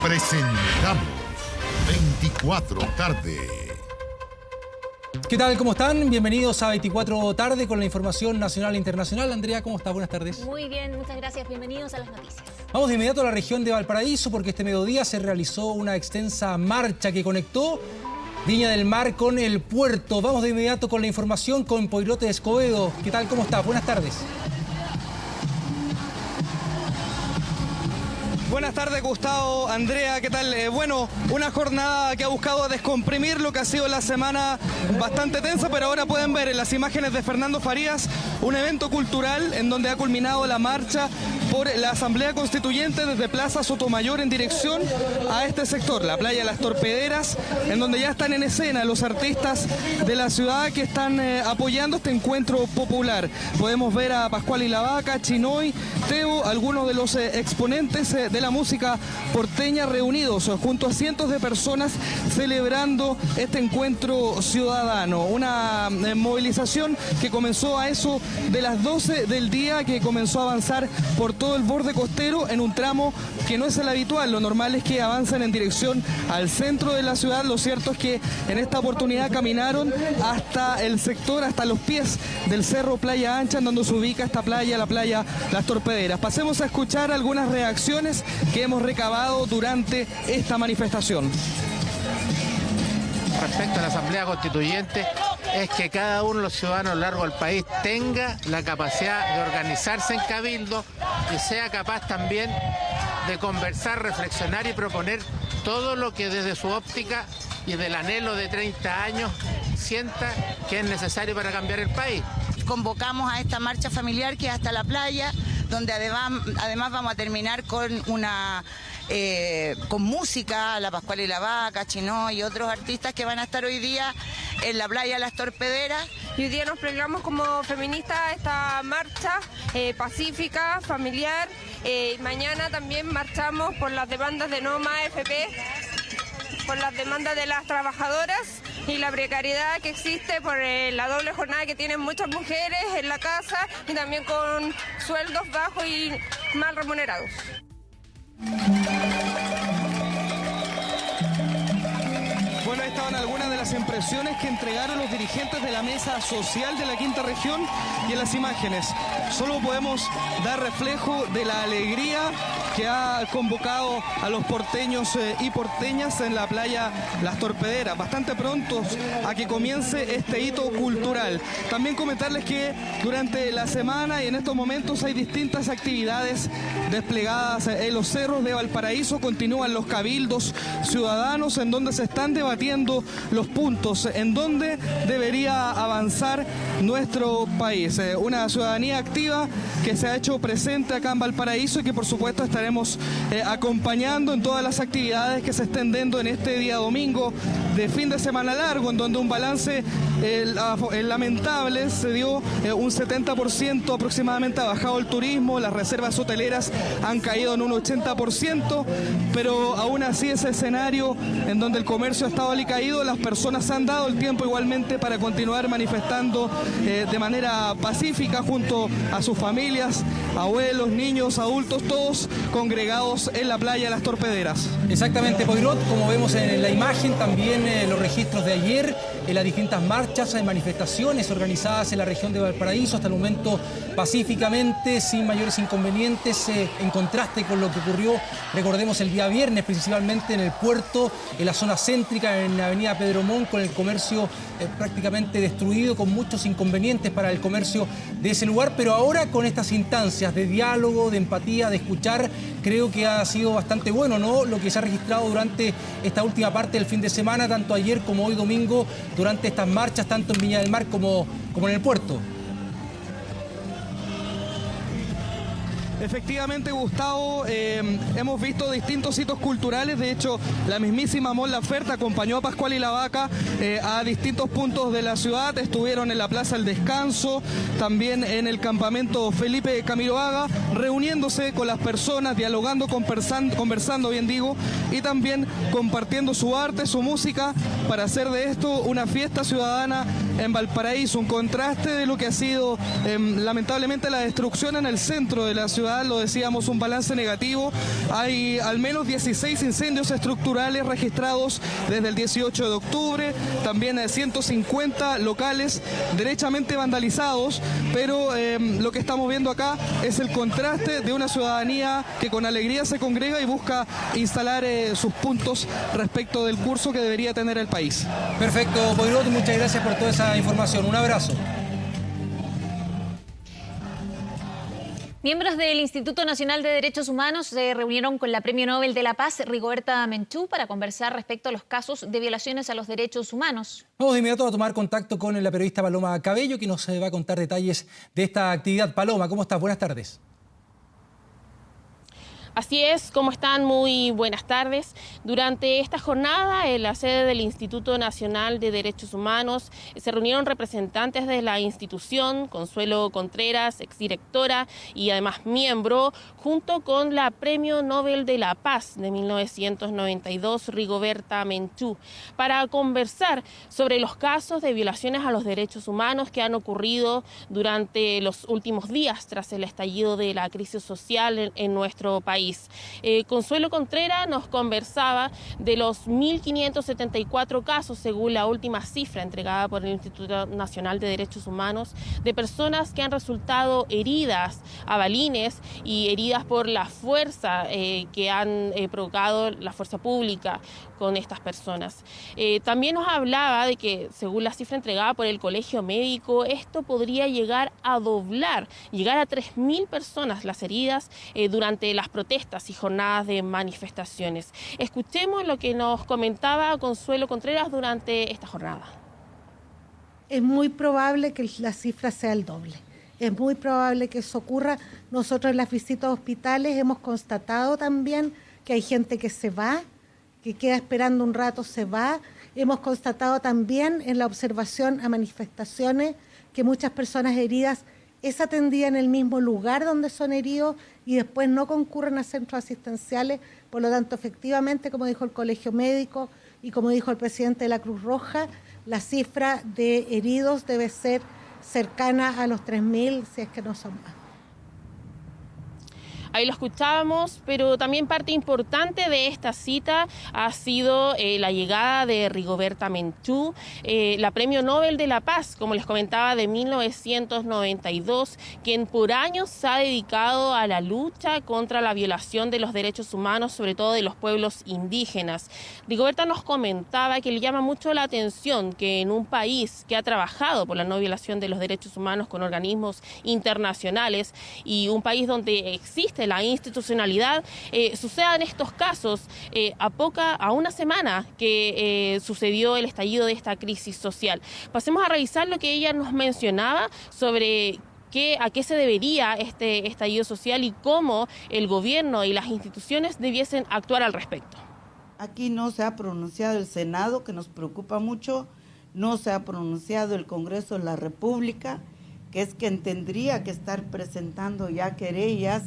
Presentamos 24 tarde. ¿Qué tal? ¿Cómo están? Bienvenidos a 24 tarde con la información nacional e internacional. Andrea, ¿cómo estás? Buenas tardes. Muy bien, muchas gracias. Bienvenidos a las noticias. Vamos de inmediato a la región de Valparaíso porque este mediodía se realizó una extensa marcha que conectó Viña del Mar con el puerto. Vamos de inmediato con la información con Poirot Escobedo. ¿Qué tal? ¿Cómo estás? Buenas tardes. Buenas tardes, Gustavo, Andrea, ¿qué tal? Bueno, una jornada que ha buscado descomprimir lo que ha sido la semana bastante tensa, pero ahora pueden ver en las imágenes de Fernando Farías un evento cultural en donde ha culminado la marcha por la Asamblea Constituyente desde Plaza Sotomayor en dirección a este sector, la playa Las Torpederas, en donde ya están en escena los artistas de la ciudad que están apoyando este encuentro popular. Podemos ver a Pascual y la Vaca, Chinoy, Teo, algunos de los exponentes de la música porteña reunidos junto a cientos de personas celebrando este encuentro ciudadano. Una movilización que comenzó a eso de las 12 del día, que comenzó a avanzar por todo el borde costero en un tramo que no es el habitual. Lo normal es que avancen en dirección al centro de la ciudad. Lo cierto es que en esta oportunidad caminaron hasta el sector, hasta los pies del Cerro Playa Ancha, en donde se ubica esta playa, la playa Las Torpederas. Pasemos a escuchar algunas reacciones que hemos recabado durante esta manifestación. Respecto a la Asamblea Constituyente, es que cada uno de los ciudadanos a lo largo del país tenga la capacidad de organizarse en cabildo y sea capaz también de conversar, reflexionar y proponer todo lo que desde su óptica y del anhelo de 30 años sienta que es necesario para cambiar el país. Convocamos a esta marcha familiar que es hasta la playa, donde además vamos a terminar con con música, la Pascual y la Vaca, Chinoy y otros artistas que van a estar hoy día en la playa Las Torpederas. Y hoy día nos plegamos como feministas a esta marcha pacífica, familiar. Mañana también marchamos por las demandas de No Más AFP, por las demandas de las trabajadoras y la precariedad que existe por la doble jornada que tienen muchas mujeres en la casa y también con sueldos bajos y mal remunerados. Bueno, ahí estaban algunas de las impresiones que entregaron los dirigentes de la mesa social de la Quinta Región, y en las imágenes solo podemos dar reflejo de la alegría que ha convocado a los porteños y porteñas en la playa Las Torpederas, bastante prontos a que comience este hito cultural. También comentarles que durante la semana y en estos momentos hay distintas actividades desplegadas en los cerros de Valparaíso. Continúan los cabildos ciudadanos en donde se están debatiendo los puntos en donde debería avanzar nuestro país. Una ciudadanía activa que se ha hecho presente acá en Valparaíso y que por supuesto estaremos acompañando en todas las actividades que se estén dando en este día domingo de fin de semana largo, en donde un balance lamentable se dio. Un 70% aproximadamente ha bajado el turismo, las reservas hoteleras han caído en un 80%, pero aún así ese escenario en donde el comercio ha estado alicaído, las personas han dado el tiempo igualmente para continuar manifestando de manera pacífica junto a sus familias, abuelos, niños, adultos, todos congregados en la playa Las Torpederas. Exactamente, Poirot, como vemos en la imagen, también los registros de ayer, en las distintas marchas y manifestaciones organizadas en la región de Valparaíso, hasta el momento pacíficamente, sin mayores inconvenientes, en contraste con lo que ocurrió, recordemos, el día viernes, principalmente en el puerto, en la zona céntrica, en la avenida Pedro Montt, con el comercio prácticamente destruido, con muchos inconvenientes para el comercio de ese lugar, pero ahora con estas instancias de diálogo, de empatía, de escuchar, creo que ha sido bastante bueno, ¿no? Lo que se ha registrado durante esta última parte del fin de semana, tanto ayer como hoy domingo, durante estas marchas, tanto en Viña del Mar como en el puerto. Efectivamente, Gustavo, hemos visto distintos hitos culturales. De hecho, la mismísima Mon Laferte acompañó a Pascual y la Vaca a distintos puntos de la ciudad. Estuvieron en la Plaza El Descanso, también en el campamento Felipe Camiroaga, reuniéndose con las personas, dialogando, conversando, bien digo, y también compartiendo su arte, su música, para hacer de esto una fiesta ciudadana en Valparaíso, un contraste de lo que ha sido lamentablemente la destrucción en el centro de la ciudad. Lo decíamos, un balance negativo. Hay al menos 16 incendios estructurales registrados desde el 18 de octubre, también 150 locales derechamente vandalizados, pero lo que estamos viendo acá es el contraste de una ciudadanía que con alegría se congrega y busca instalar sus puntos respecto del curso que debería tener el país. Perfecto, Poirot, muchas gracias por toda esa información. Un abrazo. Miembros del Instituto Nacional de Derechos Humanos se reunieron con la Premio Nobel de la Paz, Rigoberta Menchú, para conversar respecto a los casos de violaciones a los derechos humanos. Vamos de inmediato a tomar contacto con la periodista Paloma Cabello, que nos va a contar detalles de esta actividad. Paloma, ¿cómo estás? Buenas tardes. Así es, ¿cómo están? Muy buenas tardes. Durante esta jornada, en la sede del Instituto Nacional de Derechos Humanos, se reunieron representantes de la institución, Consuelo Contreras, exdirectora y además miembro, junto con la Premio Nobel de la Paz de 1992, Rigoberta Menchú, para conversar sobre los casos de violaciones a los derechos humanos que han ocurrido durante los últimos días tras el estallido de la crisis social en nuestro país. Consuelo Contreras nos conversaba de los 1.574 casos, según la última cifra entregada por el Instituto Nacional de Derechos Humanos, de personas que han resultado heridas a balines y heridas por la fuerza que han provocado la fuerza pública con estas personas. También nos hablaba de que, según la cifra entregada por el Colegio Médico, esto podría llegar a doblar, llegar a 3.000 personas las heridas durante las protestas y jornadas de manifestaciones. Escuchemos lo que nos comentaba Consuelo Contreras durante esta jornada. Es muy probable que la cifra sea el doble. Es muy probable que eso ocurra. Nosotros en las visitas a hospitales hemos constatado también que hay gente que se va, que queda esperando un rato, se va. Hemos constatado también en la observación a manifestaciones que muchas personas heridas es atendida en el mismo lugar donde son heridos y después no concurren a centros asistenciales. Por lo tanto, efectivamente, como dijo el Colegio Médico y como dijo el presidente de la Cruz Roja, la cifra de heridos debe ser cercana a los 3.000, si es que no son más. Ahí lo escuchábamos, pero también parte importante de esta cita ha sido la llegada de Rigoberta Menchú, la Premio Nobel de la Paz, como les comentaba, de 1992, quien por años se ha dedicado a la lucha contra la violación de los derechos humanos, sobre todo de los pueblos indígenas. Rigoberta nos comentaba que le llama mucho la atención que en un país que ha trabajado por la no violación de los derechos humanos con organismos internacionales y un país donde existe la institucionalidad, sucedan estos casos a una semana que sucedió el estallido de esta crisis social. Pasemos a revisar lo que ella nos mencionaba sobre a qué se debería este estallido social y cómo el gobierno y las instituciones debiesen actuar al respecto. Aquí no se ha pronunciado el Senado, que nos preocupa mucho, no se ha pronunciado el Congreso de la República, que es quien tendría que estar presentando ya querellas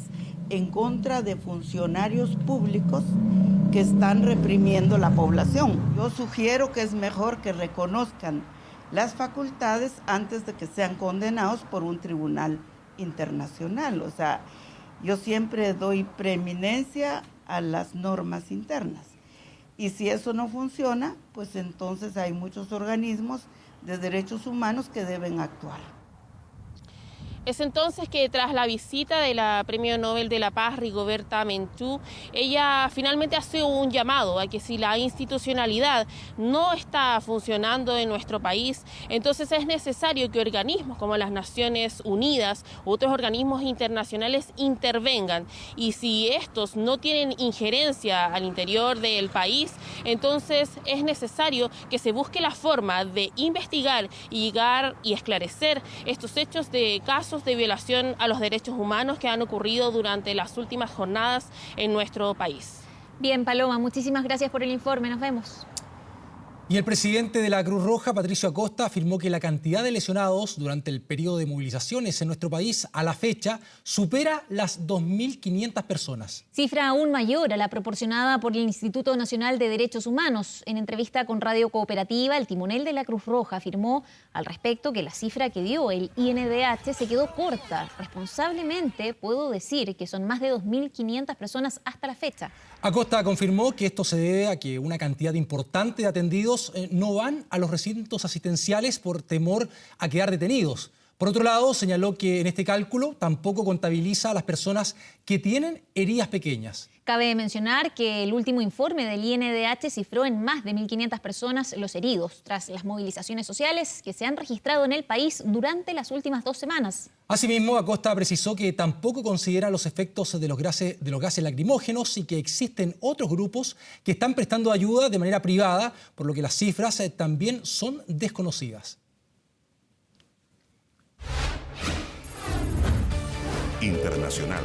en contra de funcionarios públicos que están reprimiendo la población. Yo sugiero que es mejor que reconozcan las facultades antes de que sean condenados por un tribunal internacional. O sea, yo siempre doy preeminencia a las normas internas. Y si eso no funciona, pues entonces hay muchos organismos de derechos humanos que deben actuar. Es entonces que tras la visita de la Premio Nobel de la Paz, Rigoberta Menchú, ella finalmente hace un llamado a que si la institucionalidad no está funcionando en nuestro país, entonces es necesario que organismos como las Naciones Unidas u otros organismos internacionales intervengan. Y si estos no tienen injerencia al interior del país, entonces es necesario que se busque la forma de investigar y llegar y esclarecer estos hechos de casos de violación a los derechos humanos que han ocurrido durante las últimas jornadas en nuestro país. Bien, Paloma, muchísimas gracias por el informe. Nos vemos. Y el presidente de la Cruz Roja, Patricio Acosta, afirmó que la cantidad de lesionados durante el periodo de movilizaciones en nuestro país a la fecha supera las 2.500 personas. Cifra aún mayor a la proporcionada por el Instituto Nacional de Derechos Humanos. En entrevista con Radio Cooperativa, el timonel de la Cruz Roja afirmó al respecto que la cifra que dio el INDH se quedó corta. Responsablemente puedo decir que son más de 2.500 personas hasta la fecha. Acosta confirmó que esto se debe a que una cantidad importante de atendidos no van a los recintos asistenciales por temor a quedar detenidos. Por otro lado, señaló que en este cálculo tampoco contabiliza a las personas que tienen heridas pequeñas. Cabe mencionar que el último informe del INDH cifró en más de 1.500 personas los heridos, tras las movilizaciones sociales que se han registrado en el país durante las últimas 2 semanas. Asimismo, Acosta precisó que tampoco considera los efectos de los gases lacrimógenos y que existen otros grupos que están prestando ayuda de manera privada, por lo que las cifras también son desconocidas. Internacional.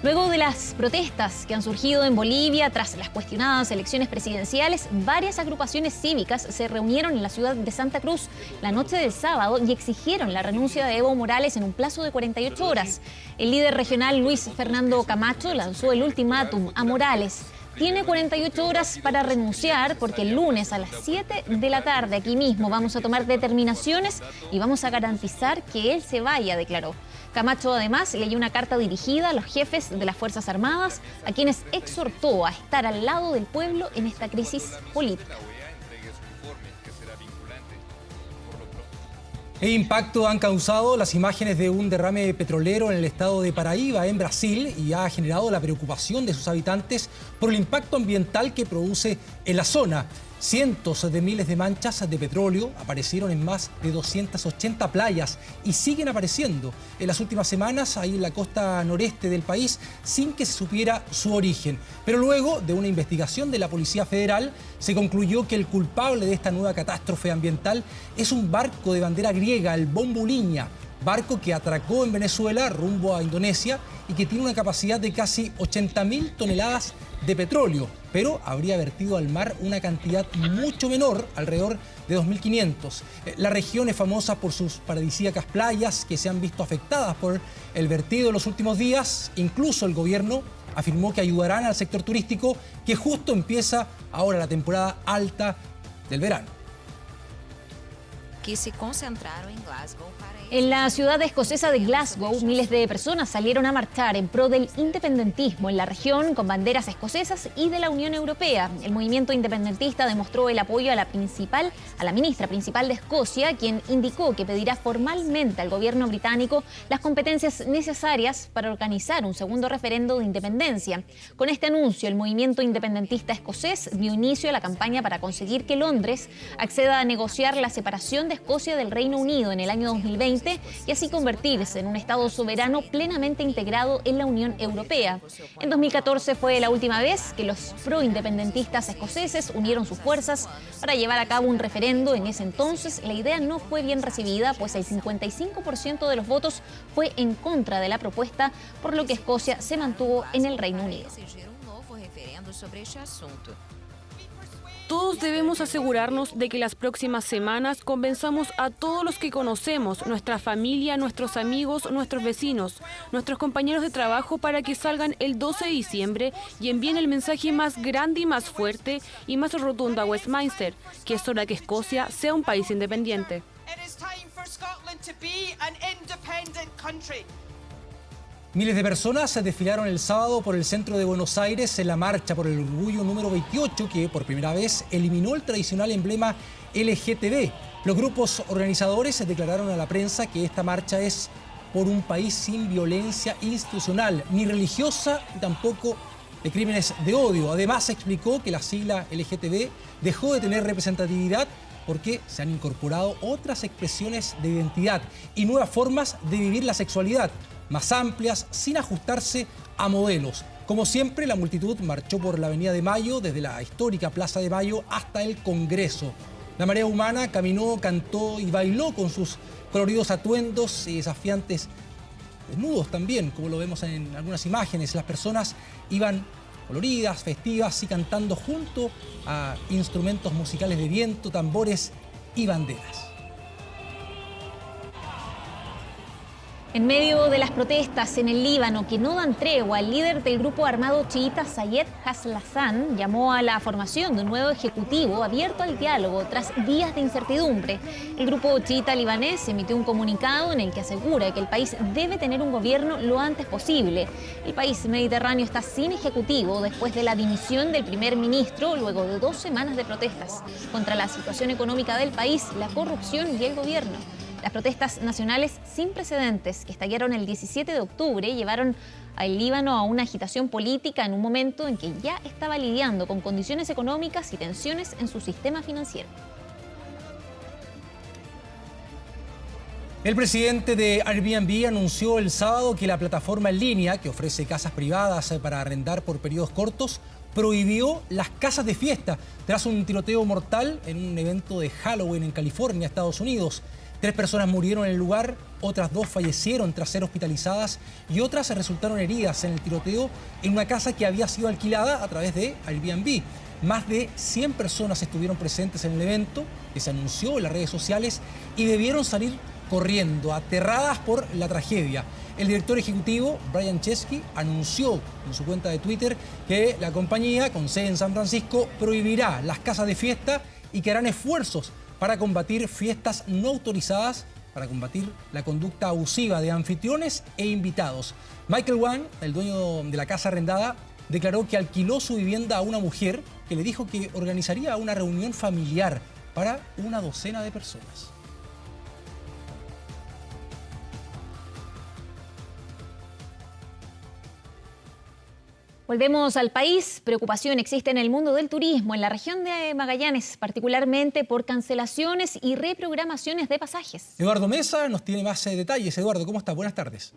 Luego de las protestas que han surgido en Bolivia tras las cuestionadas elecciones presidenciales, varias agrupaciones cívicas se reunieron en la ciudad de Santa Cruz la noche del sábado y exigieron la renuncia de Evo Morales en un plazo de 48 horas. El líder regional Luis Fernando Camacho lanzó el ultimátum a Morales. Tiene 48 horas para renunciar porque el lunes a las 7 de la tarde aquí mismo vamos a tomar determinaciones y vamos a garantizar que él se vaya, declaró. Camacho además leyó una carta dirigida a los jefes de las Fuerzas Armadas, a quienes exhortó a estar al lado del pueblo en esta crisis política. ¿Qué impacto han causado las imágenes de un derrame petrolero en el estado de Paraíba, en Brasil, y ha generado la preocupación de sus habitantes por el impacto ambiental que produce en la zona? Cientos de miles de manchas de petróleo aparecieron en más de 280 playas y siguen apareciendo en las últimas semanas ahí en la costa noreste del país sin que se supiera su origen. Pero luego de una investigación de la Policía Federal se concluyó que el culpable de esta nueva catástrofe ambiental es un barco de bandera griega, el Bombuliña, barco que atracó en Venezuela rumbo a Indonesia y que tiene una capacidad de casi 80.000 toneladas de petróleo, pero habría vertido al mar una cantidad mucho menor, alrededor de 2.500. La región es famosa por sus paradisíacas playas que se han visto afectadas por el vertido en los últimos días. Incluso el gobierno afirmó que ayudarán al sector turístico, que justo empieza ahora la temporada alta del verano. Que se concentraron en Glasgow para... En la ciudad escocesa de Glasgow, miles de personas salieron a marchar en pro del independentismo en la región con banderas escocesas y de la Unión Europea. El movimiento independentista demostró el apoyo a la ministra principal de Escocia, quien indicó que pedirá formalmente al gobierno británico las competencias necesarias para organizar un segundo referendo de independencia. Con este anuncio, el movimiento independentista escocés dio inicio a la campaña para conseguir que Londres acceda a negociar la separación de Escocia del Reino Unido en el año 2020 y así convertirse en un Estado soberano plenamente integrado en la Unión Europea. En 2014 fue la última vez que los pro-independentistas escoceses unieron sus fuerzas para llevar a cabo un referendo. En ese entonces la idea no fue bien recibida, pues el 55% de los votos fue en contra de la propuesta, por lo que Escocia se mantuvo en el Reino Unido. Todos debemos asegurarnos de que las próximas semanas convenzamos a todos los que conocemos, nuestra familia, nuestros amigos, nuestros vecinos, nuestros compañeros de trabajo para que salgan el 12 de diciembre y envíen el mensaje más grande y más fuerte y más rotundo a Westminster, que es hora que Escocia sea un país independiente. Miles de personas se desfilaron el sábado por el centro de Buenos Aires en la marcha por el orgullo número 28, que por primera vez eliminó el tradicional emblema LGTB. Los grupos organizadores declararon a la prensa que esta marcha es por un país sin violencia institucional, ni religiosa, ni tampoco de crímenes de odio. Además, explicó que la sigla LGTB dejó de tener representatividad porque se han incorporado otras expresiones de identidad y nuevas formas de vivir la sexualidad, más amplias, sin ajustarse a modelos. Como siempre, la multitud marchó por la Avenida de Mayo, desde la histórica Plaza de Mayo hasta el Congreso. La marea humana caminó, cantó y bailó con sus coloridos atuendos y desafiantes desnudos también, como lo vemos en algunas imágenes. Las personas iban coloridas, festivas y cantando junto a instrumentos musicales de viento, tambores y banderas. En medio de las protestas en el Líbano que no dan tregua, el líder del grupo armado chiita Sayed Haslassan llamó a la formación de un nuevo ejecutivo abierto al diálogo tras días de incertidumbre. El grupo chiita libanés emitió un comunicado en el que asegura que el país debe tener un gobierno lo antes posible. El país mediterráneo está sin ejecutivo después de la dimisión del primer ministro luego de 2 semanas de protestas contra la situación económica del país, la corrupción y el gobierno. Las protestas nacionales sin precedentes que estallaron el 17 de octubre llevaron al Líbano a una agitación política en un momento en que ya estaba lidiando con condiciones económicas y tensiones en su sistema financiero. El presidente de Airbnb anunció el sábado que la plataforma en línea, que ofrece casas privadas para arrendar por periodos cortos, prohibió las casas de fiesta tras un tiroteo mortal en un evento de Halloween en California, Estados Unidos. 3 personas murieron en el lugar, otras 2 fallecieron tras ser hospitalizadas y otras resultaron heridas en el tiroteo en una casa que había sido alquilada a través de Airbnb. Más de 100 personas estuvieron presentes en el evento que se anunció en las redes sociales y debieron salir corriendo, aterradas por la tragedia. El director ejecutivo, Brian Chesky, anunció en su cuenta de Twitter que la compañía, con sede en San Francisco, prohibirá las casas de fiesta y que harán esfuerzos para combatir fiestas no autorizadas, para combatir la conducta abusiva de anfitriones e invitados. Michael Wang, el dueño de la casa arrendada, declaró que alquiló su vivienda a una mujer que le dijo que organizaría una reunión familiar para una docena de personas. Volvemos al país. Preocupación existe en el mundo del turismo, en la región de Magallanes, particularmente por cancelaciones y reprogramaciones de pasajes. Eduardo Mesa nos tiene más detalles. Eduardo, ¿cómo estás? Buenas tardes.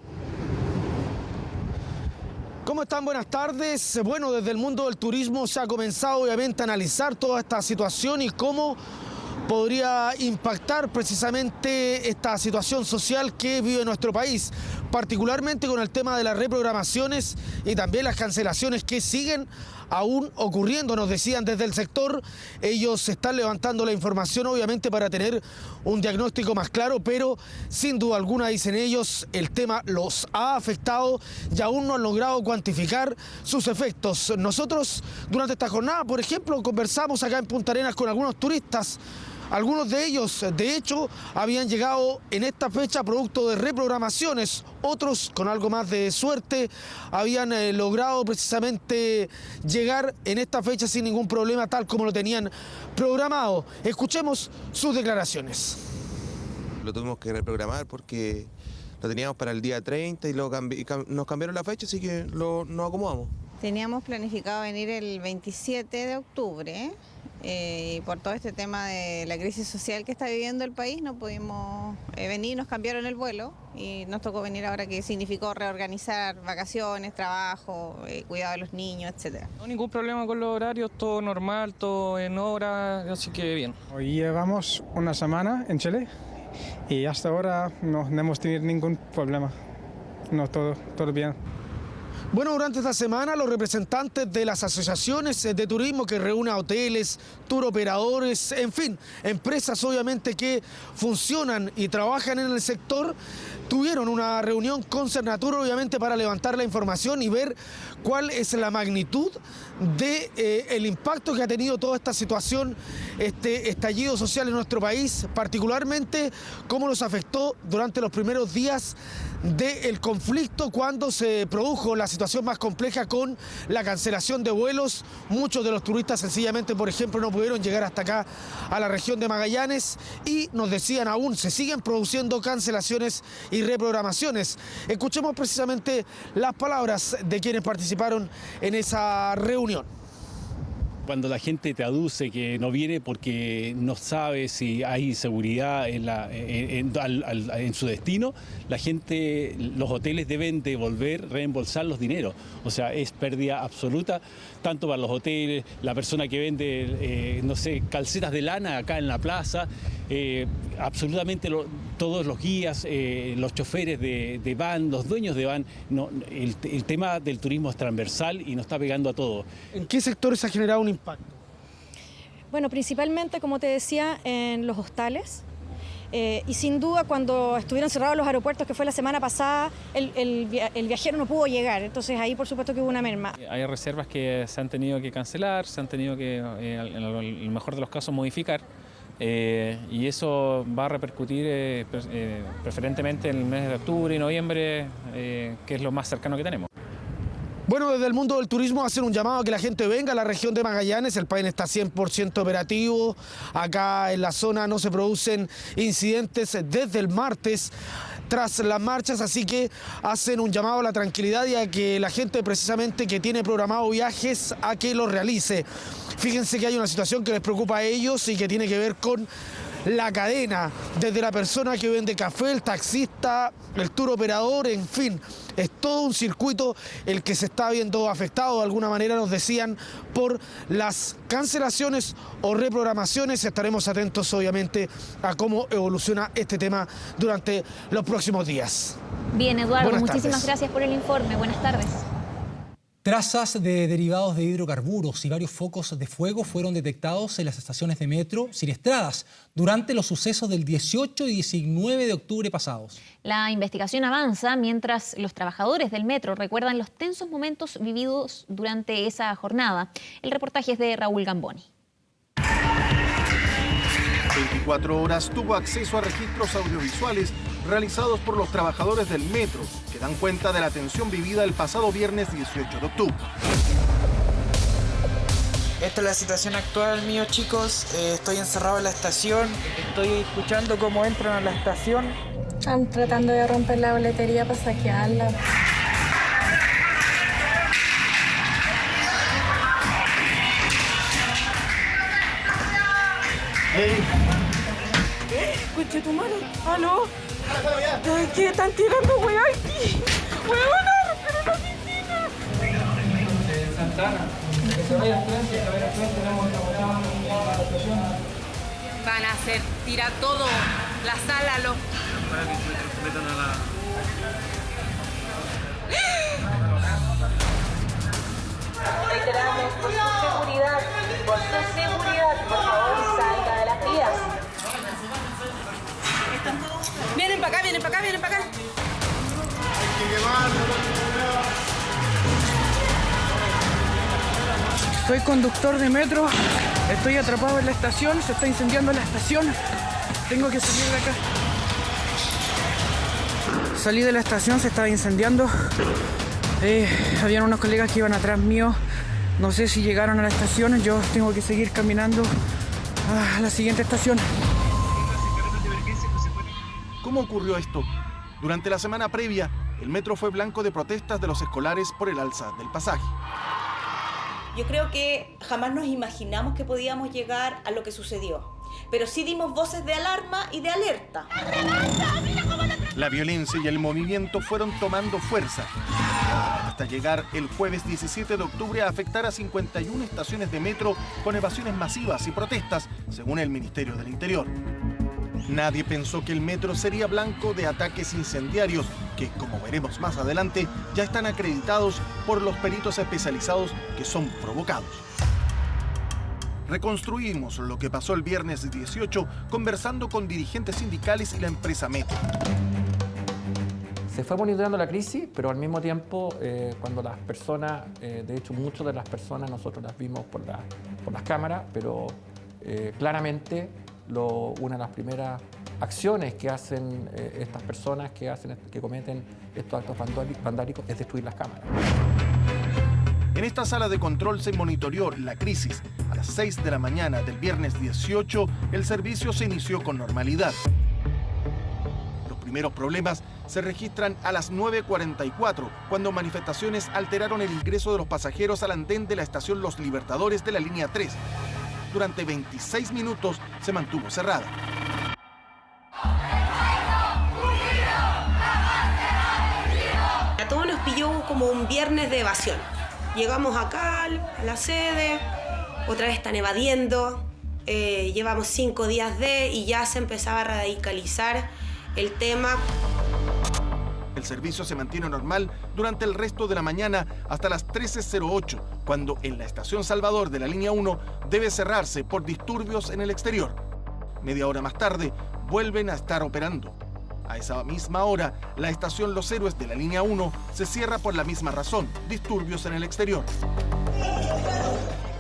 ¿Cómo están? Buenas tardes. Bueno, desde el mundo del turismo se ha comenzado obviamente a analizar toda esta situación y cómo podría impactar precisamente esta situación social que vive nuestro país, particularmente con el tema de las reprogramaciones y también las cancelaciones que siguen aún ocurriendo. Nos decían desde el sector, ellos están levantando la información obviamente para tener un diagnóstico más claro, pero sin duda alguna, dicen ellos, el tema los ha afectado y aún no han logrado cuantificar sus efectos. Nosotros durante esta jornada, por ejemplo, conversamos acá en Punta Arenas con algunos turistas. Algunos de ellos, de hecho, habían llegado en esta fecha producto de reprogramaciones. Otros, con algo más de suerte, habían logrado precisamente llegar en esta fecha sin ningún problema, tal como lo tenían programado. Escuchemos sus declaraciones. Lo tuvimos que reprogramar porque lo teníamos para el día 30 y nos cambiaron la fecha, así que nos acomodamos. Teníamos planificado venir el 27 de octubre. Y por todo este tema de la crisis social que está viviendo el país no pudimos venir, nos cambiaron el vuelo y nos tocó venir ahora, que significó reorganizar vacaciones, trabajo, cuidado de los niños, etc. No, ningún problema con los horarios, todo normal, todo en hora, así que bien. Hoy llevamos una semana en Chile y hasta ahora no hemos tenido ningún problema, no, todo bien. Bueno, durante esta semana los representantes de las asociaciones de turismo que reúnen a hoteles, tour operadores, en fin, empresas obviamente que funcionan y trabajan en el sector, tuvieron una reunión con Cernatur obviamente para levantar la información y ver cuál es la magnitud del impacto que ha tenido toda esta situación, este estallido social en nuestro país, particularmente cómo nos afectó durante los primeros días del conflicto, cuando se produjo la situación más compleja con la cancelación de vuelos. Muchos de los turistas sencillamente, por ejemplo, no pudieron llegar hasta acá a la región de Magallanes y nos decían aún se siguen produciendo cancelaciones y reprogramaciones. Escuchemos precisamente las palabras de quienes participaron en esa reunión. Cuando la gente te aduce que no viene porque no sabe si hay inseguridad en su destino, la gente, los hoteles deben devolver, reembolsar los dineros. O sea, es pérdida absoluta, tanto para los hoteles, la persona que vende, no sé, calcetas de lana acá en la plaza. absolutamente todos los guías, los choferes de van, los dueños de van, el tema del turismo es transversal y nos está pegando a todos. ¿En qué sectores ha generado un impacto? Bueno, principalmente, como te decía, en los hostales. Y sin duda, cuando estuvieron cerrados los aeropuertos, que fue la semana pasada, el viajero no pudo llegar. Entonces ahí, por supuesto, que hubo una merma. Hay reservas que se han tenido que cancelar, se han tenido que, en el mejor de los casos, modificar. Y eso va a repercutir preferentemente en el mes de octubre y noviembre, que es lo más cercano que tenemos. Bueno, desde el mundo del turismo hacen un llamado a que la gente venga a la región de Magallanes. El país está 100% operativo. Acá en la zona no se producen incidentes desde el martes tras las marchas, así que hacen un llamado a la tranquilidad y a que la gente precisamente que tiene programado viajes a que lo realice. Fíjense que hay una situación que les preocupa a ellos y que tiene que ver con la cadena, desde la persona que vende café, el taxista, el tour operador, en fin, es todo un circuito el que se está viendo afectado de alguna manera, nos decían, por las cancelaciones o reprogramaciones. Estaremos atentos obviamente a cómo evoluciona este tema durante los próximos días. Bien, Eduardo, muchísimas tardes. gracias por el informe. Buenas tardes. Trazas de derivados de hidrocarburos y varios focos de fuego fueron detectados en las estaciones de metro siniestradas durante los sucesos del 18 y 19 de octubre pasados. La investigación avanza mientras los trabajadores del metro recuerdan los tensos momentos vividos durante esa jornada. El reportaje es de Raúl Gamboni. 24 horas tuvo acceso a registros audiovisuales realizados por los trabajadores del metro, que dan cuenta de la tensión vivida el pasado viernes 18 de octubre. Esta es la situación actual mío, chicos. Estoy encerrado en la estación. Estoy escuchando cómo entran a la estación. Están tratando de romper la boletería para saquearla. Hey. Escuche tu mano. ¿Aló? ¿Qué están tirando, weón? aquí? ¡Huevona! ¡Pero la piscina! Santana. Que se vaya al frente, tenemos la estación. Van a hacer, tira todo, la sala, los... Para que se metan a la... Reiteramos, por su seguridad, por favor, salga de las vías. Vienen para acá, vienen para acá, vienen para acá. Hay que quemarlo. Soy conductor de metro, estoy atrapado en la estación, se está incendiando la estación. Tengo que salir de acá. Salí de la estación, se estaba incendiando. Habían unos colegas que iban atrás mío. No sé si llegaron a la estación, yo tengo que seguir caminando a la siguiente estación. ¿Cómo ocurrió esto? Durante la semana previa, el metro fue blanco de protestas de los escolares por el alza del pasaje. Yo creo que jamás nos imaginamos que podíamos llegar a lo que sucedió, pero sí dimos voces de alarma y de alerta. La violencia y el movimiento fueron tomando fuerza, hasta llegar el jueves 17 de octubre a afectar a 51 estaciones de metro con evasiones masivas y protestas, según el Ministerio del Interior. Nadie pensó que el metro sería blanco de ataques incendiarios que, como veremos más adelante, ya están acreditados por los peritos especializados que son provocados. Reconstruimos lo que pasó el viernes 18 conversando con dirigentes sindicales y la empresa Metro. Se fue monitoreando la crisis, pero al mismo tiempo, cuando las personas, de hecho muchas de las personas nosotros las vimos por las cámaras, pero claramente una de las primeras acciones que hacen estas personas que cometen estos actos vandálicos es destruir las cámaras. En esta sala de control se monitoreó la crisis. A las 6 de la mañana del viernes 18, el servicio se inició con normalidad. Los primeros problemas se registran a las 9:44, cuando manifestaciones alteraron el ingreso de los pasajeros al andén de la estación Los Libertadores de la línea 3. Durante 26 minutos se mantuvo cerrada. A todos nos pilló como un viernes de evasión. Llegamos acá a la sede, otra vez están evadiendo, llevamos 5 días y ya se empezaba a radicalizar el tema. El servicio se mantiene normal durante el resto de la mañana hasta las 13:08, cuando en la estación Salvador de la línea 1 debe cerrarse por disturbios en el exterior. Media hora más tarde, vuelven a estar operando. A esa misma hora, la estación Los Héroes de la línea 1 se cierra por la misma razón, disturbios en el exterior.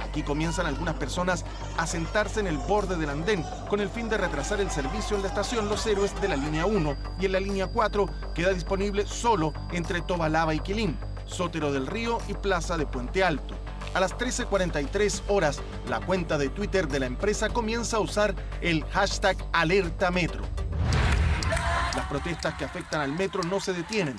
Aquí comienzan algunas personas a sentarse en el borde del andén con el fin de retrasar el servicio en la estación Los Héroes de la línea 1 y en la línea 4 queda disponible solo entre Tobalaba y Quilín, Sotero del Río y Plaza de Puente Alto. A las 13:43 horas, la cuenta de Twitter de la empresa comienza a usar el hashtag #AlertaMetro. Las protestas que afectan al metro no se detienen.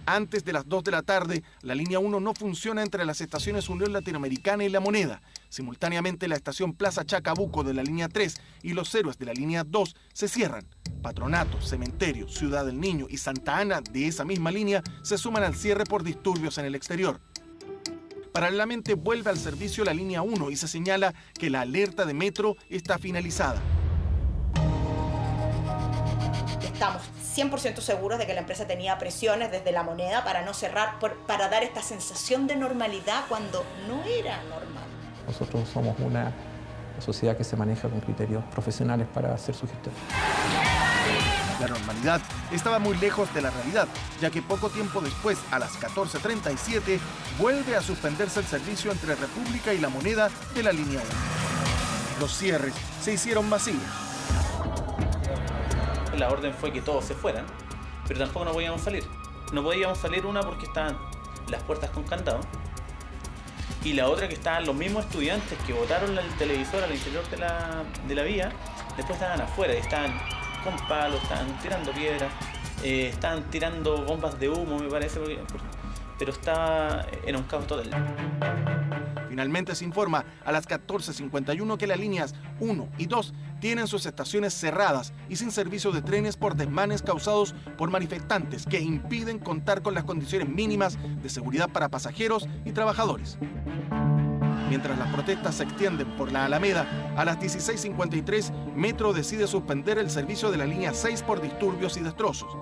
Antes de las 2 de la tarde, la línea 1 no funciona entre las estaciones Unión Latinoamericana y La Moneda. Simultáneamente, la estación Plaza Chacabuco de la línea 3 y Los Héroes de la línea 2 se cierran. Patronato, Cementerio, Ciudad del Niño y Santa Ana de esa misma línea se suman al cierre por disturbios en el exterior. Paralelamente vuelve al servicio la línea 1 y se señala que la alerta de metro está finalizada. Estamos 100% seguros de que la empresa tenía presiones desde La Moneda para no cerrar, para dar esta sensación de normalidad cuando no era normal. Nosotros somos una sociedad que se maneja con criterios profesionales para hacer su gestión. La normalidad estaba muy lejos de la realidad, ya que poco tiempo después, a las 14:37, vuelve a suspenderse el servicio entre República y La Moneda de la línea 1. Los cierres se hicieron masivos. La orden fue que todos se fueran, pero tampoco no podíamos salir. No podíamos salir, una porque estaban las puertas con candado, y la otra que estaban los mismos estudiantes que botaron el televisor al interior de la vía, después estaban afuera, estaban con palos, estaban tirando piedras, estaban tirando bombas de humo, me parece, pero era un caos total. Finalmente se informa a las 14:51 que las líneas 1 y 2 tienen sus estaciones cerradas y sin servicio de trenes por desmanes causados por manifestantes que impiden contar con las condiciones mínimas de seguridad para pasajeros y trabajadores. Mientras las protestas se extienden por la Alameda, a las 16:53 Metro decide suspender el servicio de la línea 6 por disturbios y destrozos.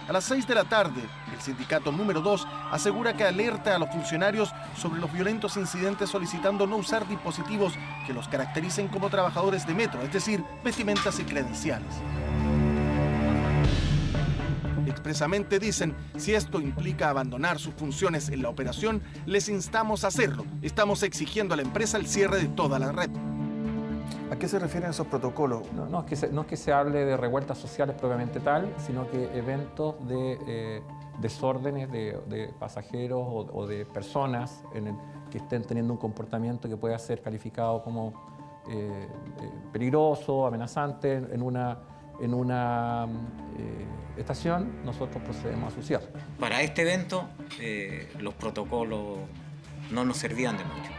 A las 6 de la tarde, el sindicato número 2 asegura que alerta a los funcionarios sobre los violentos incidentes solicitando no usar dispositivos que los caractericen como trabajadores de metro, es decir, vestimentas y credenciales. Expresamente dicen, si esto implica abandonar sus funciones en la operación, les instamos a hacerlo. Estamos exigiendo a la empresa el cierre de toda la red. ¿A qué se refieren esos protocolos? No es que se hable de revueltas sociales propiamente tal, sino que eventos de desórdenes de pasajeros o de personas que estén teniendo un comportamiento que pueda ser calificado como peligroso, amenazante en una estación, nosotros procedemos a su cierre. Para este evento, los protocolos no nos servían de mucho.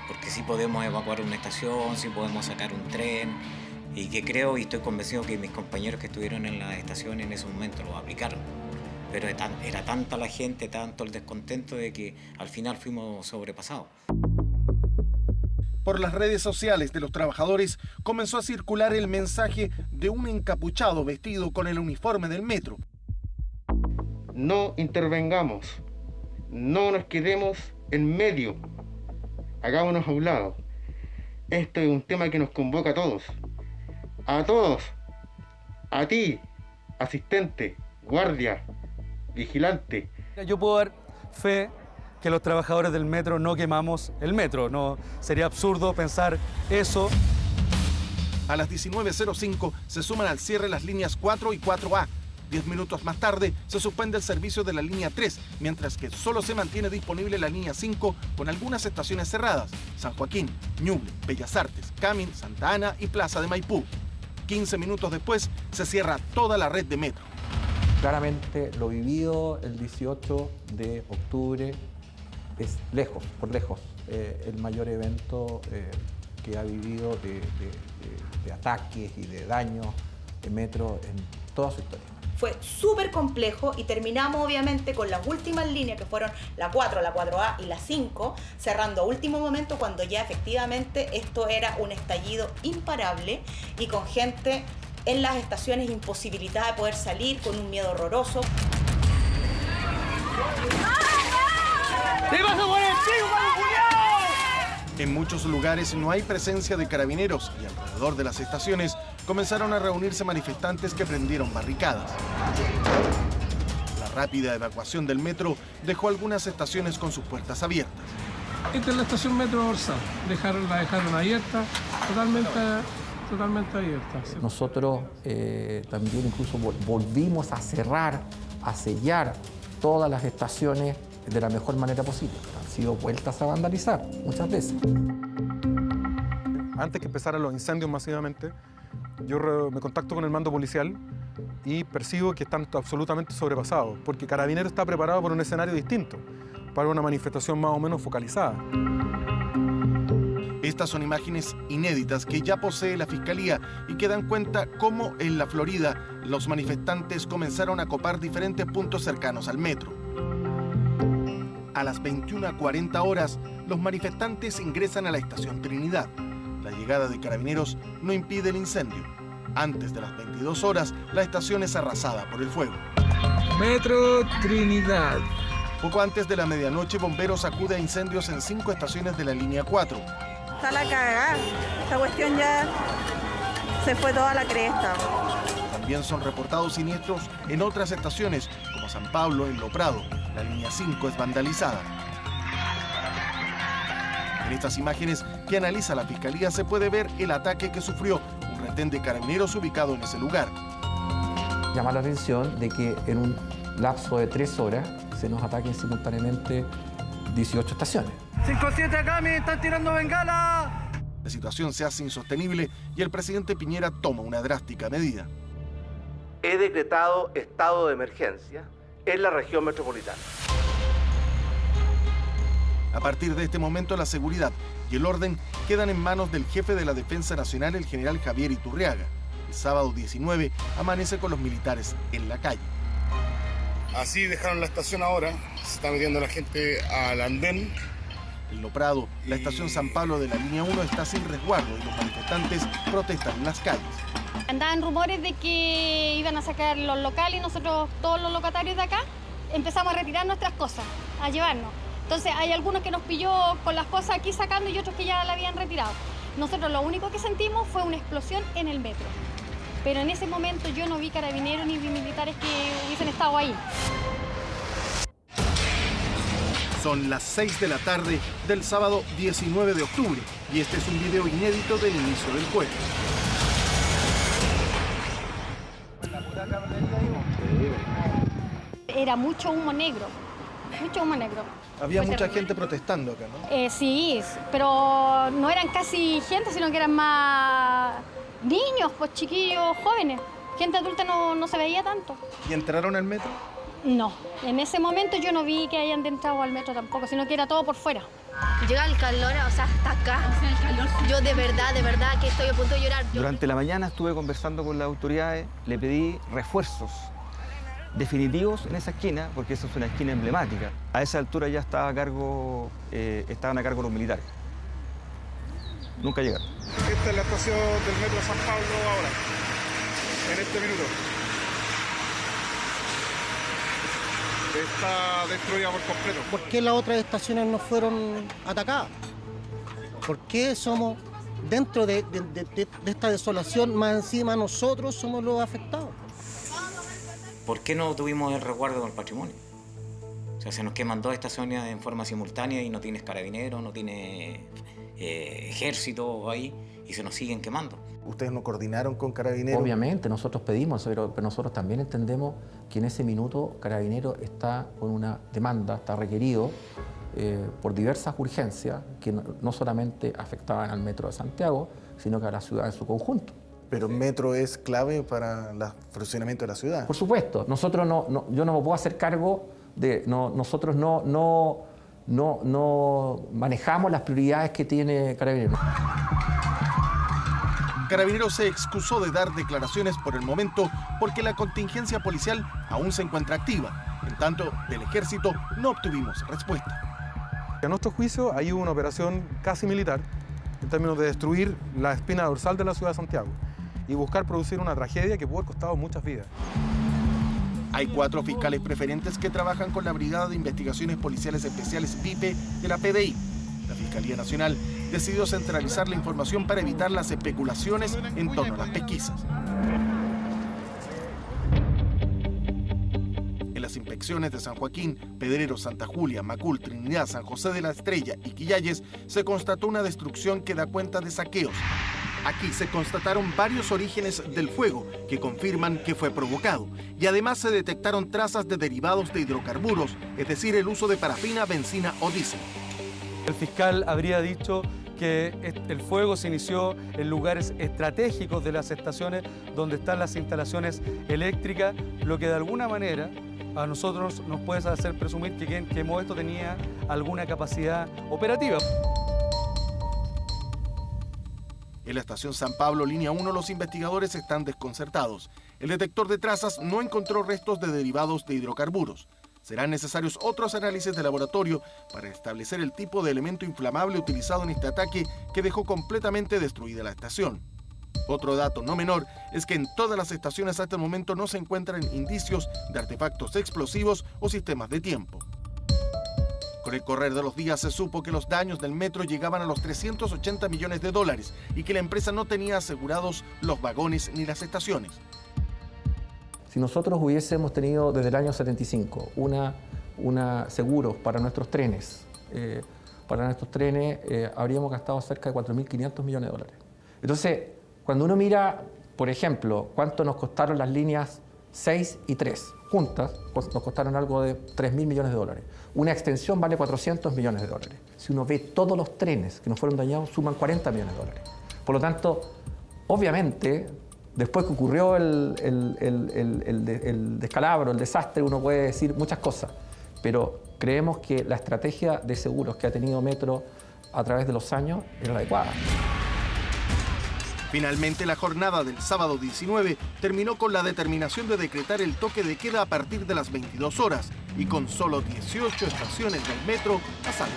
Porque sí podemos evacuar una estación, sí podemos sacar un tren, y que creo y estoy convencido que mis compañeros que estuvieron en la estación en ese momento lo aplicaron. Pero era tanta la gente, tanto el descontento de que al final fuimos sobrepasados. Por las redes sociales de los trabajadores comenzó a circular el mensaje de un encapuchado vestido con el uniforme del metro. No intervengamos, no nos quedemos en medio. Hagámonos a un lado. Esto es un tema que nos convoca a todos. A todos. A ti, asistente, guardia, vigilante. Yo puedo dar fe que los trabajadores del metro no quemamos el metro. No, sería absurdo pensar eso. A las 19:05 se suman al cierre las líneas 4 y 4A. 10 minutos más tarde se suspende el servicio de la línea 3, mientras que solo se mantiene disponible la línea 5 con algunas estaciones cerradas: San Joaquín, Ñuble, Bellas Artes, Camin, Santa Ana y Plaza de Maipú. 15 minutos después se cierra toda la red de metro. Claramente lo vivido el 18 de octubre es por lejos, el mayor evento que ha vivido de ataques y de daños en metro en toda su historia. Fue súper complejo y terminamos obviamente con las últimas líneas que fueron la 4, la 4A y la 5, cerrando a último momento cuando ya efectivamente esto era un estallido imparable y con gente en las estaciones imposibilitada de poder salir, con un miedo horroroso. En muchos lugares no hay presencia de carabineros y alrededor de las estaciones comenzaron a reunirse manifestantes que prendieron barricadas. La rápida evacuación del metro dejó algunas estaciones con sus puertas abiertas. Esta es la estación Metro Orsá. La dejaron abierta, totalmente abierta. ¿Sí? Nosotros también incluso volvimos a cerrar, a sellar todas las estaciones de la mejor manera posible. Han sido vueltas a vandalizar muchas veces. Antes que empezaran los incendios masivamente, yo me contacto con el mando policial y percibo que están absolutamente sobrepasados, porque Carabineros está preparado para un escenario distinto, para una manifestación más o menos focalizada. Estas son imágenes inéditas que ya posee la Fiscalía y que dan cuenta cómo en la Florida los manifestantes comenzaron a copar diferentes puntos cercanos al metro. A las 21:40 horas, los manifestantes ingresan a la estación Trinidad. La llegada de Carabineros no impide el incendio. Antes de las 22 horas, la estación es arrasada por el fuego. Metro Trinidad. Poco antes de la medianoche, bomberos acuden a incendios en 5 estaciones de la línea 4. Está la cagada. Esta cuestión ya se fue toda la cresta. También son reportados siniestros en otras estaciones, como San Pablo, en Lo Prado. La línea 5 es vandalizada. En estas imágenes que analiza la Fiscalía se puede ver el ataque que sufrió un retén de carabineros ubicado en ese lugar. Llama la atención de que en un lapso de 3 horas se nos ataquen simultáneamente 18 estaciones. 57 acá, me están tirando bengala. La situación se hace insostenible y el presidente Piñera toma una drástica medida. He decretado estado de emergencia en la región metropolitana. A partir de este momento, la seguridad y el orden quedan en manos del jefe de la Defensa Nacional, el general Javier Iturriaga. El sábado 19 amanece con los militares en la calle. Así dejaron la estación ahora, se está metiendo la gente al andén. En Lo Prado, la estación San Pablo de la línea 1 está sin resguardo y los manifestantes protestan en las calles. Andaban rumores de que iban a sacar los locales y nosotros, todos los locatarios de acá, empezamos a retirar nuestras cosas, a llevarnos. Entonces hay algunos que nos pilló con las cosas aquí sacando y otros que ya la habían retirado. Nosotros lo único que sentimos fue una explosión en el metro. Pero en ese momento yo no vi carabineros ni vi militares que hubiesen estado ahí. Son las 6 de la tarde del sábado 19 de octubre y este es un video inédito del inicio del juego. Era mucho humo negro, mucho humo negro. Había mucha gente protestando acá, ¿no? Sí, pero no eran casi gente, sino que eran más niños, pues chiquillos, jóvenes. Gente adulta no se veía tanto. ¿Y entraron al metro? No, en ese momento yo no vi que hayan entrado al metro tampoco, sino que era todo por fuera. Llega el calor, o sea, hasta acá. Yo de verdad que estoy a punto de llorar. Durante la mañana estuve conversando con las autoridades, le pedí refuerzos definitivos en esa esquina, porque esa es una esquina emblemática. A esa altura ya estaban a cargo los militares. Nunca llegaron. Esta es la estación del metro San Pablo ahora, en este minuto. Está destruida por completo. ¿Por qué las otras estaciones no fueron atacadas? ¿Por qué somos, dentro de esta desolación, más encima nosotros somos los afectados? ¿Por qué no tuvimos el resguardo del patrimonio? O sea, se nos queman 2 estaciones en forma simultánea y no tienes carabineros, no tienes ejército ahí y se nos siguen quemando. ¿Ustedes no coordinaron con Carabineros? Obviamente, nosotros pedimos, pero nosotros también entendemos que en ese minuto Carabineros está con una demanda, está requerido por diversas urgencias que no solamente afectaban al metro de Santiago, sino que a la ciudad en su conjunto. Pero el metro es clave para el funcionamiento de la ciudad. Por supuesto, nosotros yo no me puedo hacer cargo de... nosotros no manejamos las prioridades que tiene Carabineros. Carabineros se excusó de dar declaraciones por el momento porque la contingencia policial aún se encuentra activa. En tanto, del Ejército no obtuvimos respuesta. A nuestro juicio, ahí hubo una operación casi militar en términos de destruir la espina dorsal de la ciudad de Santiago y buscar producir una tragedia que pudo haber costado muchas vidas. Hay 4 fiscales preferentes que trabajan con la Brigada de Investigaciones Policiales Especiales BIPE de la PDI. La Fiscalía Nacional decidió centralizar la información para evitar las especulaciones en torno a las pesquisas. En las inspecciones de San Joaquín, Pedreros, Santa Julia, Macul, Trinidad, San José de la Estrella y Quillayes se constató una destrucción que da cuenta de saqueos. Aquí se constataron varios orígenes del fuego que confirman que fue provocado y además se detectaron trazas de derivados de hidrocarburos, es decir, el uso de parafina, benzina o diésel. El fiscal habría dicho que el fuego se inició en lugares estratégicos de las estaciones donde están las instalaciones eléctricas, lo que de alguna manera a nosotros nos puede hacer presumir que quien quemó esto tenía alguna capacidad operativa. En la estación San Pablo, línea 1, los investigadores están desconcertados. El detector de trazas no encontró restos de derivados de hidrocarburos. Serán necesarios otros análisis de laboratorio para establecer el tipo de elemento inflamable utilizado en este ataque que dejó completamente destruida la estación. Otro dato no menor es que en todas las estaciones hasta el momento no se encuentran indicios de artefactos explosivos o sistemas de tiempo. Con el correr de los días se supo que los daños del metro llegaban a los 380 millones de dólares y que la empresa no tenía asegurados los vagones ni las estaciones. Si nosotros hubiésemos tenido desde el año 75 seguros para nuestros trenes, habríamos gastado cerca de 4.500 millones de dólares. Entonces, cuando uno mira, por ejemplo, cuánto nos costaron las líneas 6 y 3 juntas, pues nos costaron algo de 3.000 millones de dólares. Una extensión vale 400 millones de dólares. Si uno ve todos los trenes que nos fueron dañados, suman 40 millones de dólares. Por lo tanto, obviamente, después que ocurrió el descalabro, el desastre, uno puede decir muchas cosas, pero creemos que la estrategia de seguros que ha tenido Metro a través de los años era la adecuada. Finalmente, la jornada del sábado 19 terminó con la determinación de decretar el toque de queda a partir de las 22 horas y con solo 18 estaciones del metro a salvo.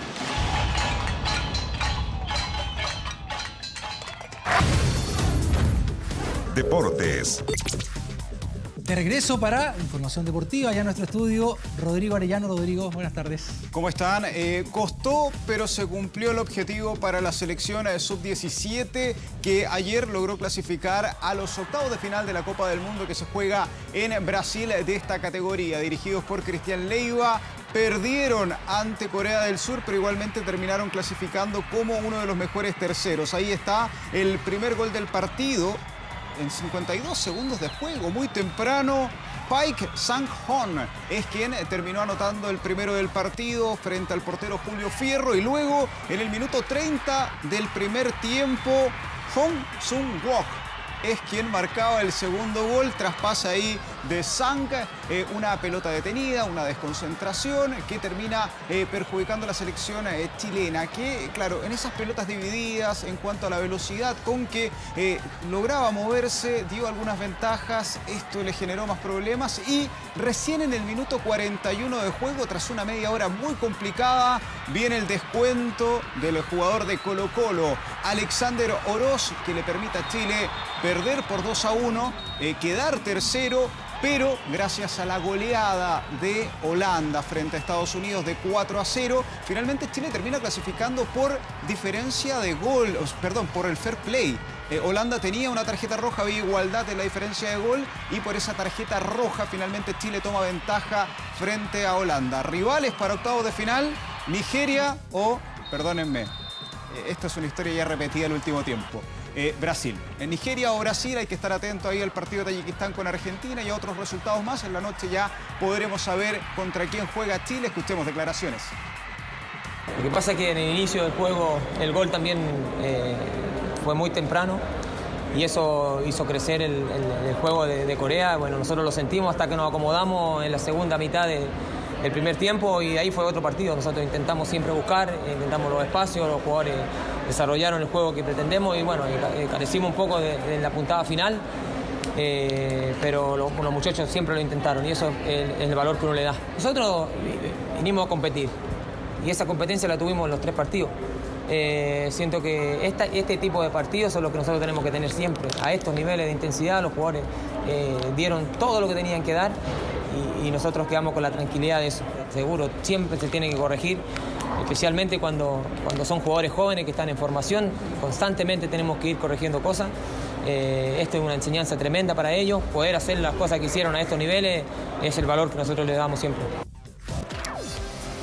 Deportes. De regreso para información deportiva, ya en nuestro estudio, Rodrigo Arellano. Rodrigo, buenas tardes. ¿Cómo están? Costó, pero se cumplió el objetivo para la selección sub-17 que ayer logró clasificar a los octavos de final de la Copa del Mundo que se juega en Brasil de esta categoría. Dirigidos por Cristian Leiva, perdieron ante Corea del Sur, pero igualmente terminaron clasificando como uno de los mejores terceros. Ahí está el primer gol del partido. En 52 segundos de juego, muy temprano, Paik Sang-hon es quien terminó anotando el primero del partido frente al portero Julio Fierro, y luego en el minuto 30 del primer tiempo, Hong Sung-wook es quien marcaba el segundo gol tras pase ahí de Sang, una pelota detenida, una desconcentración que termina perjudicando a la selección chilena, que claro, en esas pelotas divididas en cuanto a la velocidad con que lograba moverse, dio algunas ventajas, esto le generó más problemas, y recién en el minuto 41 de juego, tras una media hora muy complicada, viene el descuento del jugador de Colo-Colo, Alexander Oroz, que le permite a Chile perder por 2-1, quedar tercero, pero gracias a la goleada de Holanda frente a Estados Unidos de 4-0, finalmente Chile termina clasificando por diferencia de gol, perdón, por el fair play. Holanda tenía una tarjeta roja, había igualdad en la diferencia de gol, y por esa tarjeta roja finalmente Chile toma ventaja frente a Holanda. Rivales para octavos de final, Nigeria o, perdónenme, esta es una historia ya repetida el último tiempo, Brasil. En Nigeria o Brasil, hay que estar atento ahí al partido de Tayikistán con Argentina y a otros resultados más. En la noche ya podremos saber contra quién juega Chile. Escuchemos declaraciones. Lo que pasa es que en el inicio del juego el gol también fue muy temprano y eso hizo crecer el juego de Corea. Bueno, nosotros lo sentimos hasta que nos acomodamos en la segunda mitad el primer tiempo y ahí fue otro partido. Nosotros intentamos siempre buscar, intentamos los espacios, los jugadores desarrollaron el juego que pretendemos y bueno, carecimos un poco de la puntada final, pero los muchachos siempre lo intentaron y eso es el valor que uno le da. Nosotros vinimos a competir y esa competencia la tuvimos en los 3 partidos. Siento que este tipo de partidos son los que nosotros tenemos que tener siempre. A estos niveles de intensidad los jugadores dieron todo lo que tenían que dar y nosotros quedamos con la tranquilidad de eso. Seguro, siempre se tiene que corregir, especialmente cuando son jugadores jóvenes que están en formación. Constantemente tenemos que ir corrigiendo cosas. Esto es una enseñanza tremenda para ellos. Poder hacer las cosas que hicieron a estos niveles es el valor que nosotros les damos siempre.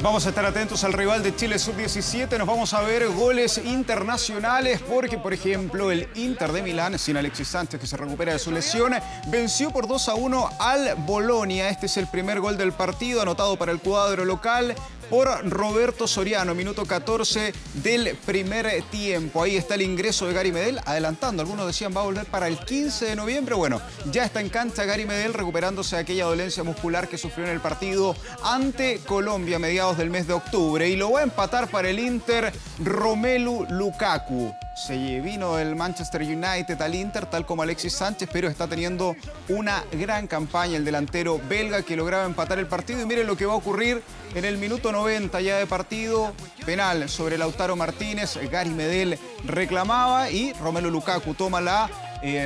Vamos a estar atentos al rival de Chile Sub-17. Nos vamos a ver goles internacionales porque, por ejemplo, el Inter de Milán, sin Alexis Sánchez, que se recupera de su lesión, venció por 2-1 al Bolonia. Este es el primer gol del partido, anotado para el cuadro local por Roberto Soriano, minuto 14 del primer tiempo. Ahí está el ingreso de Gary Medel, adelantando. Algunos decían va a volver para el 15 de noviembre. Bueno, ya está en cancha Gary Medel, recuperándose de aquella dolencia muscular que sufrió en el partido ante Colombia a mediados del mes de octubre. Y lo va a empatar para el Inter Romelu Lukaku. Se vino del Manchester United al Inter, tal como Alexis Sánchez, pero está teniendo una gran campaña el delantero belga que lograba empatar el partido. Y miren lo que va a ocurrir en el minuto 90 ya de partido. Penal sobre Lautaro Martínez, Gary Medel reclamaba y Romelu Lukaku toma la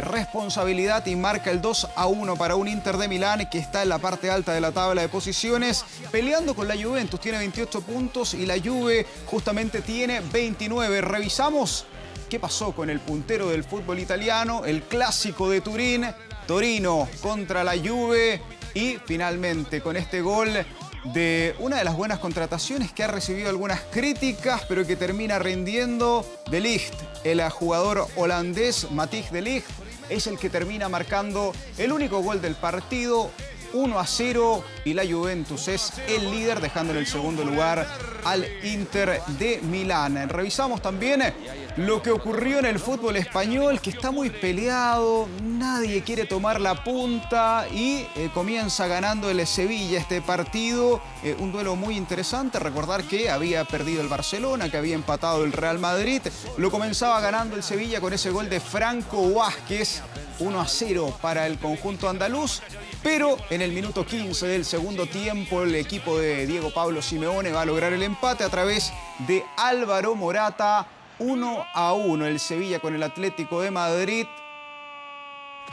responsabilidad y marca el 2-1 para un Inter de Milán que está en la parte alta de la tabla de posiciones, peleando con la Juventus. Tiene 28 puntos y la Juve justamente tiene 29. Revisamos qué pasó con el puntero del fútbol italiano, el clásico de Turín, Torino contra la Juve y finalmente con este gol de una de las buenas contrataciones que ha recibido algunas críticas, pero que termina rindiendo. De Ligt, el jugador holandés Matthijs de Ligt, es el que termina marcando el único gol del partido. 1-0 y la Juventus es el líder, dejando en el segundo lugar al Inter de Milán. Revisamos también lo que ocurrió en el fútbol español, que está muy peleado, nadie quiere tomar la punta y comienza ganando el Sevilla este partido. Un duelo muy interesante, recordar que había perdido el Barcelona, que había empatado el Real Madrid, lo comenzaba ganando el Sevilla con ese gol de Franco Vázquez, 1-0 para el conjunto andaluz. Pero en el minuto 15 del segundo tiempo el equipo de Diego Pablo Simeone va a lograr el empate a través de Álvaro Morata. 1-1 el Sevilla con el Atlético de Madrid.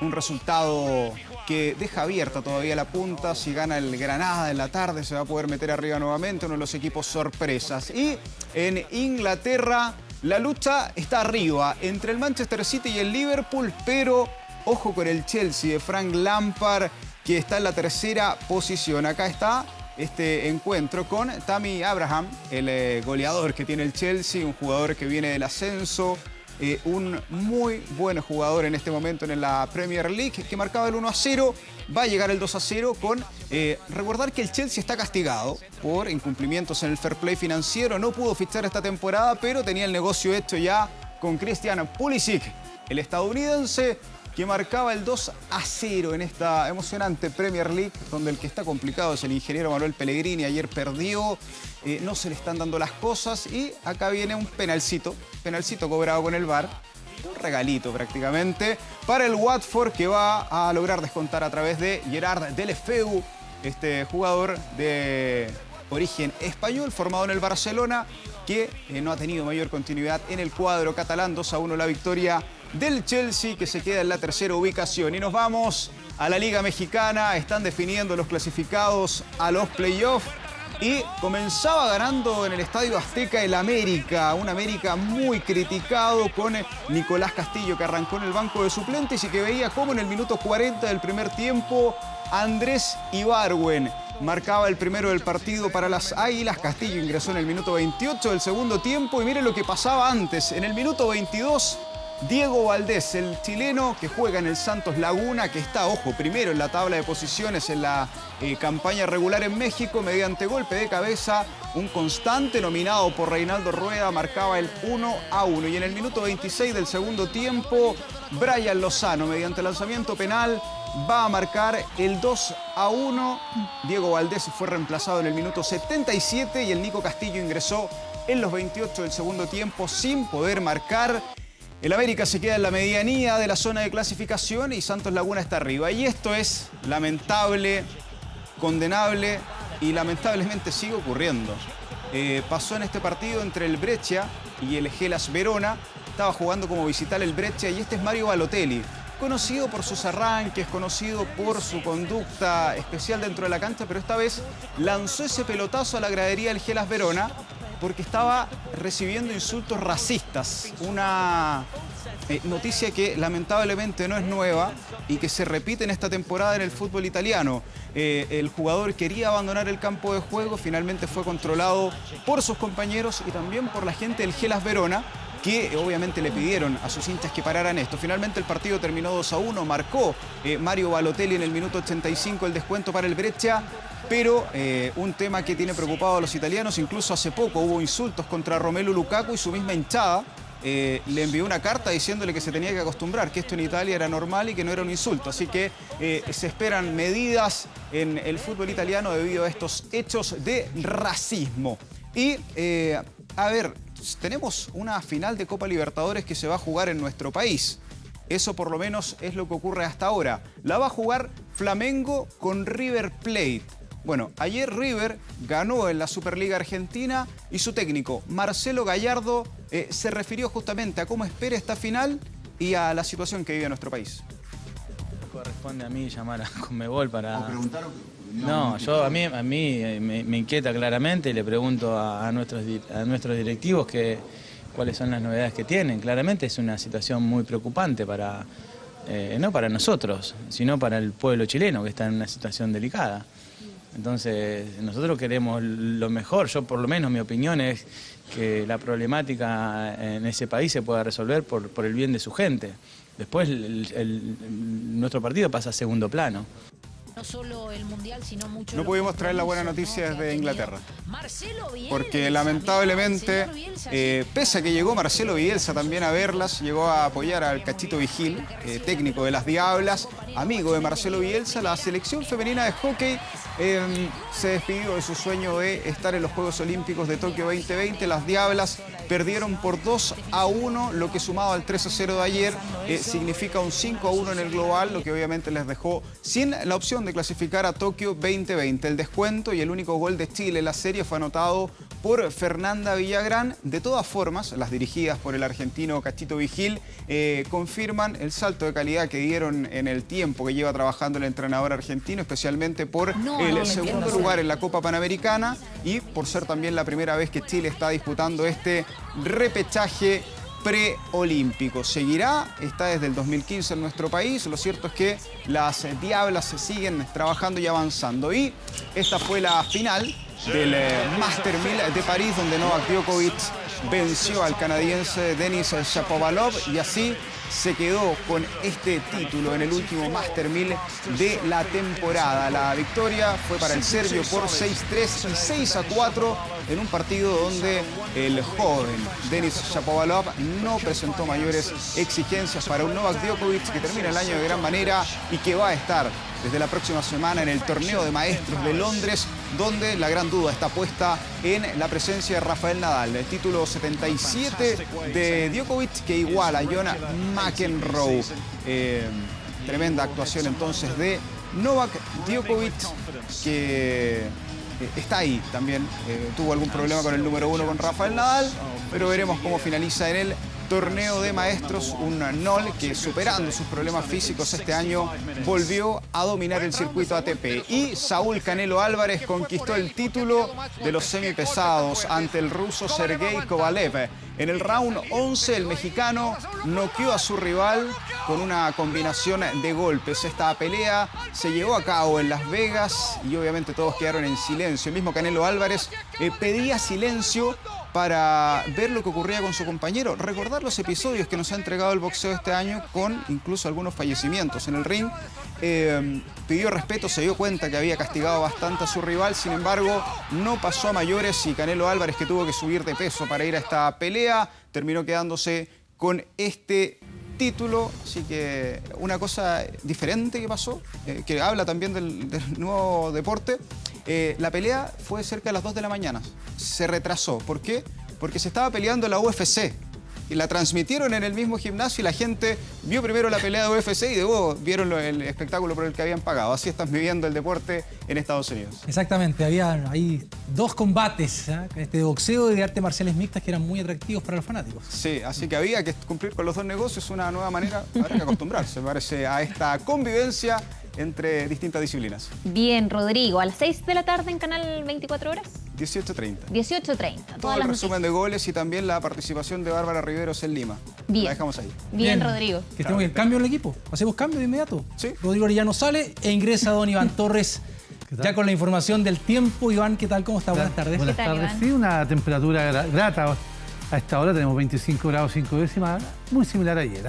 Un resultado que deja abierta todavía la punta. Si gana el Granada en la tarde se va a poder meter arriba nuevamente, uno de los equipos sorpresas. Y en Inglaterra la lucha está arriba entre el Manchester City y el Liverpool, pero ojo con el Chelsea de Frank Lampard, que está en la tercera posición. Acá está este encuentro con Tammy Abraham, el goleador que tiene el Chelsea, un jugador que viene del ascenso, un muy buen jugador en este momento en la Premier League, que marcaba el 1-0, va a llegar el 2-0 con recordar que el Chelsea está castigado por incumplimientos en el fair play financiero, no pudo fichar esta temporada, pero tenía el negocio hecho ya con Christian Pulisic, el estadounidense, que marcaba el 2-0 en esta emocionante Premier League, donde el que está complicado es el ingeniero Manuel Pellegrini. Ayer perdió, no se le están dando las cosas y acá viene un penalcito cobrado con el VAR, un regalito prácticamente, para el Watford, que va a lograr descontar a través de Gerard Deulofeu, este jugador de origen español, formado en el Barcelona, que no ha tenido mayor continuidad en el cuadro catalán. 2-1 la victoria del Chelsea, que se queda en la tercera ubicación. Y nos vamos a la Liga Mexicana. Están definiendo los clasificados a los playoffs. Y comenzaba ganando en el Estadio Azteca el América. Un América muy criticado con Nicolás Castillo, que arrancó en el banco de suplentes y que veía cómo en el minuto 40 del primer tiempo Andrés Ibargüen marcaba el primero del partido para las Águilas. Castillo ingresó en el minuto 28 del segundo tiempo. Y miren lo que pasaba antes. En el minuto 22... Diego Valdés, el chileno que juega en el Santos Laguna, que está, ojo, primero en la tabla de posiciones en la campaña regular en México, mediante golpe de cabeza, un constante nominado por Reinaldo Rueda, marcaba el 1-1. Y en el minuto 26 del segundo tiempo, Brian Lozano, mediante lanzamiento penal, va a marcar el 2-1. Diego Valdés fue reemplazado en el minuto 77 y el Nico Castillo ingresó en los 28 del segundo tiempo sin poder marcar. El América se queda en la medianía de la zona de clasificación y Santos Laguna está arriba. Y esto es lamentable, condenable y lamentablemente sigue ocurriendo. Pasó en este partido entre el Brescia y el Hellas Verona. Estaba jugando como visital el Brescia y este es Mario Balotelli. Conocido por sus arranques, conocido por su conducta especial dentro de la cancha, pero esta vez lanzó ese pelotazo a la gradería del Hellas Verona porque estaba recibiendo insultos racistas. Una noticia que lamentablemente no es nueva y que se repite en esta temporada en el fútbol italiano. El jugador quería abandonar el campo de juego, finalmente fue controlado por sus compañeros y también por la gente del Hellas Verona, que obviamente le pidieron a sus hinchas que pararan esto. Finalmente el partido terminó 2-1, marcó Mario Balotelli en el minuto 85 el descuento para el Brescia, pero un tema que tiene preocupado a los italianos. Incluso hace poco hubo insultos contra Romelu Lukaku y su misma hinchada le envió una carta diciéndole que se tenía que acostumbrar, que esto en Italia era normal y que no era un insulto. Así que se esperan medidas en el fútbol italiano debido a estos hechos de racismo. Y, a ver, tenemos una final de Copa Libertadores que se va a jugar en nuestro país. Eso por lo menos es lo que ocurre hasta ahora. La va a jugar Flamengo con River Plate. Bueno, ayer River ganó en la Superliga Argentina y su técnico, Marcelo Gallardo, se refirió justamente a cómo espera esta final y a la situación que vive nuestro país. Corresponde a mí llamar a Conmebol para... No, a mí me inquieta claramente y le pregunto a nuestros directivos cuáles son las novedades que tienen. Claramente es una situación muy preocupante no para nosotros, sino para el pueblo chileno que está en una situación delicada. Entonces, nosotros queremos lo mejor. Yo, por lo menos, mi opinión es que la problemática en ese país se pueda resolver por el bien de su gente. Después, nuestro partido pasa a segundo plano. No solo el Mundial, sino mucho... No pudimos traer la buena noticia desde Inglaterra. Porque lamentablemente, pese a que llegó Marcelo Bielsa también a verlas, llegó a apoyar al Cachito Vigil, técnico de las Diablas, amigo de Marcelo Bielsa, la selección femenina de hockey se despidió de su sueño de estar en los Juegos Olímpicos de Tokio 2020. Las Diablas perdieron por 2-1, lo que sumado al 3-0 de ayer significa un 5-1 en el global, lo que obviamente les dejó sin la opción de clasificar a Tokio 2020. El descuento y el único gol de Chile en la serie fue anotado por Fernanda Villagrán. De todas formas, las dirigidas por el argentino Cachito Vigil confirman el salto de calidad que dieron en el tiempo que lleva trabajando el entrenador argentino, especialmente por el segundo lugar en la Copa Panamericana y por ser también la primera vez que Chile está disputando este repechaje preolímpico. Seguirá, está desde el 2015 en nuestro país. Lo cierto es que las Diablas siguen trabajando y avanzando. Y esta fue la final del Master 1000 de París, donde Novak Djokovic venció al canadiense Denis Shapovalov y así se quedó con este título en el último Master 1000 de la temporada. La victoria fue para el serbio por 6-3 y 6-4 en un partido donde el joven Denis Shapovalov no presentó mayores exigencias para un Novak Djokovic que termina el año de gran manera y que va a estar desde la próxima semana en el torneo de maestros de Londres, donde la gran duda está puesta en la presencia de Rafael Nadal. El título 77 de Djokovic que iguala a John McEnroe. Tremenda actuación entonces de Novak Djokovic, que está ahí también. Tuvo algún problema con el número 1 con Rafael Nadal, pero veremos cómo finaliza en el torneo de maestros, un Nol que superando sus problemas físicos este año volvió a dominar el circuito ATP. Y Saúl Canelo Álvarez conquistó el título de los semipesados ante el ruso Sergey Kovalev. En el round 11 el mexicano noqueó a su rival con una combinación de golpes. Esta pelea se llevó a cabo en Las Vegas y obviamente todos quedaron en silencio. El mismo Canelo Álvarez pedía silencio para ver lo que ocurría con su compañero, recordar los episodios que nos ha entregado el boxeo este año con incluso algunos fallecimientos en el ring. Pidió respeto, se dio cuenta que había castigado bastante a su rival, sin embargo no pasó a mayores y Canelo Álvarez, que tuvo que subir de peso para ir a esta pelea, terminó quedándose con este título, así que una cosa diferente que pasó, que habla también del nuevo deporte. La pelea fue cerca de las 2 de la mañana, se retrasó. ¿Por qué? Porque se estaba peleando la UFC y la transmitieron en el mismo gimnasio y la gente vio primero la pelea de UFC y luego vieron el espectáculo por el que habían pagado. Así están viviendo el deporte en Estados Unidos. Exactamente, había ahí 2 combates, de boxeo y de artes marciales mixtas que eran muy atractivos para los fanáticos. Sí, así que había que cumplir con los 2 negocios, una nueva manera, habrá que acostumbrarse, me parece, a esta convivencia entre distintas disciplinas. Bien, Rodrigo, a las 6 de la tarde en Canal 24 Horas. 18:30. 18:30. Todo el resumen de goles y también la participación de Bárbara Riveros en Lima. Bien. La dejamos ahí. Bien, Rodrigo. Que estemos en cambio en el equipo. Hacemos cambio de inmediato. Sí. Rodrigo Arellano sale e ingresa don Iván Torres. Ya con la información del tiempo. Iván, ¿qué tal? ¿Cómo está? Buenas tardes. Buenas tardes. Sí, una temperatura grata. A esta hora tenemos 25 grados 5 décimas, muy similar a ayer.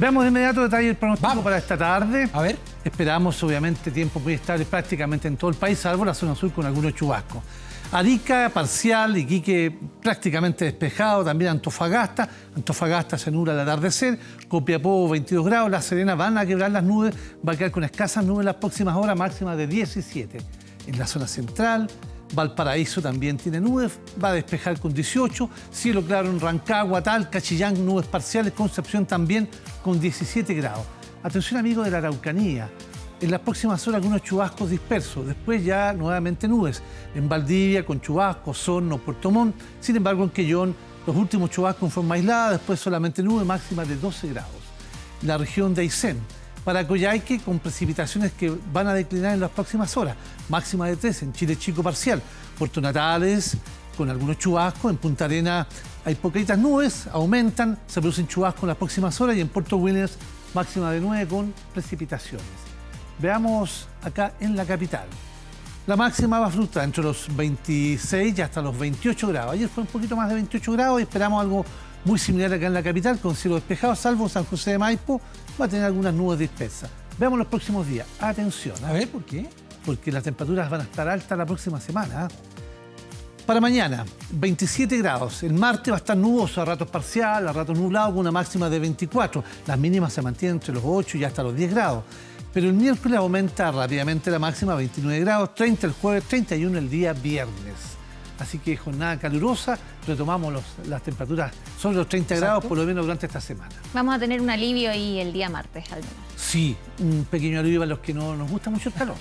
Veamos de inmediato detalle del pronóstico para esta tarde. A ver. Esperamos, obviamente, tiempo muy estable prácticamente en todo el país, salvo la zona sur con algunos chubascos. Arica, parcial, Iquique prácticamente despejado, también Antofagasta. Antofagasta se nubla al atardecer, Copiapó 22 grados, La Serena van a quebrar las nubes, va a quedar con escasas nubes en las próximas horas, máxima de 17. En la zona central, Valparaíso también tiene nubes, va a despejar con 18, cielo claro en Rancagua, Talca, Chillán, nubes parciales, Concepción también con 17 grados. Atención amigos de la Araucanía, en las próximas horas algunos chubascos dispersos, después ya nuevamente nubes, en Valdivia con chubascos, Osorno, Puerto Montt, sin embargo en Quellón los últimos chubascos en forma aislada, después solamente nubes, máxima de 12 grados. La región de Aysén, para Coyhaique con precipitaciones que van a declinar en las próximas horas, máxima de 13, en Chile Chico parcial, Puerto Natales con algunos chubascos, en Punta Arenas hay poquitas nubes, aumentan, se producen chubascos en las próximas horas y en Puerto Williams máxima de 9 con precipitaciones. Veamos acá en la capital. La máxima va a fluctuar entre los 26 y hasta los 28 grados. Ayer fue un poquito más de 28 grados y esperamos algo muy similar acá en la capital, con cielo despejado, salvo San José de Maipo, va a tener algunas nubes dispersas. Veamos los próximos días. Atención. A ver, ¿por qué? Porque las temperaturas van a estar altas la próxima semana. Para mañana, 27 grados. El martes va a estar nuboso, a ratos parcial, a ratos nublado, con una máxima de 24. Las mínimas se mantienen entre los 8 y hasta los 10 grados. Pero el miércoles aumenta rápidamente la máxima a 29 grados, 30 el jueves, 31 el día viernes. Así que jornada calurosa, retomamos las temperaturas sobre los 30 grados por lo menos durante esta semana. Vamos a tener un alivio y el día martes, al menos. Sí, un pequeño alivio para los que no nos gusta mucho el calor,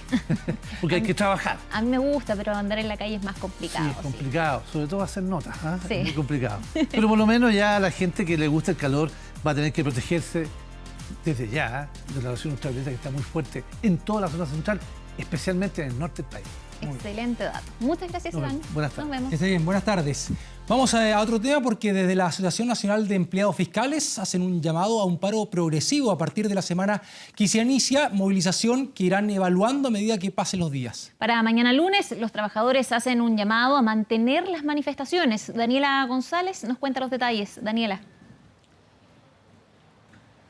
porque hay que trabajar. A mí me gusta, pero andar en la calle es más complicado. Sí, es complicado, sobre todo hacer notas, Sí. Es muy complicado. Pero por lo menos ya la gente que le gusta el calor va a tener que protegerse desde ya de la erosión ultravioleta que está muy fuerte en toda la zona central, especialmente en el norte del país. Excelente dato. Muchas gracias, Iván. Buenas tardes. Nos vemos. Que esté bien, buenas tardes. Vamos a otro tema porque desde la Asociación Nacional de Empleados Fiscales hacen un llamado a un paro progresivo a partir de la semana que se inicia, movilización que irán evaluando a medida que pasen los días. Para mañana lunes, los trabajadores hacen un llamado a mantener las manifestaciones. Daniela González nos cuenta los detalles. Daniela.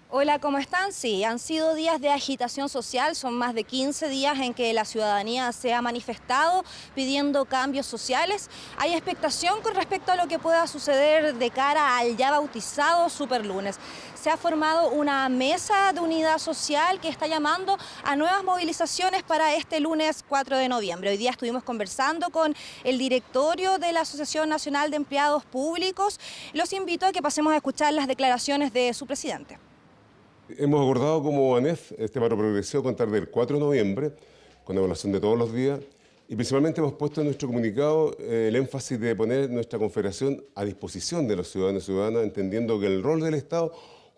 Hola, ¿cómo están? Sí, han sido días de agitación social, son más de 15 días en que la ciudadanía se ha manifestado pidiendo cambios sociales. Hay expectación con respecto a lo que pueda suceder de cara al ya bautizado Superlunes. Se ha formado una mesa de unidad social que está llamando a nuevas movilizaciones para este lunes 4 de noviembre. Hoy día estuvimos conversando con el directorio de la Asociación Nacional de Empleados Públicos. Los invito a que pasemos a escuchar las declaraciones de su presidente. Hemos acordado como ANEF este paro progresivo a contar del 4 de noviembre, con evaluación de todos los días, y principalmente hemos puesto en nuestro comunicado el énfasis de poner nuestra confederación a disposición de los ciudadanos y ciudadanas, entendiendo que el rol del Estado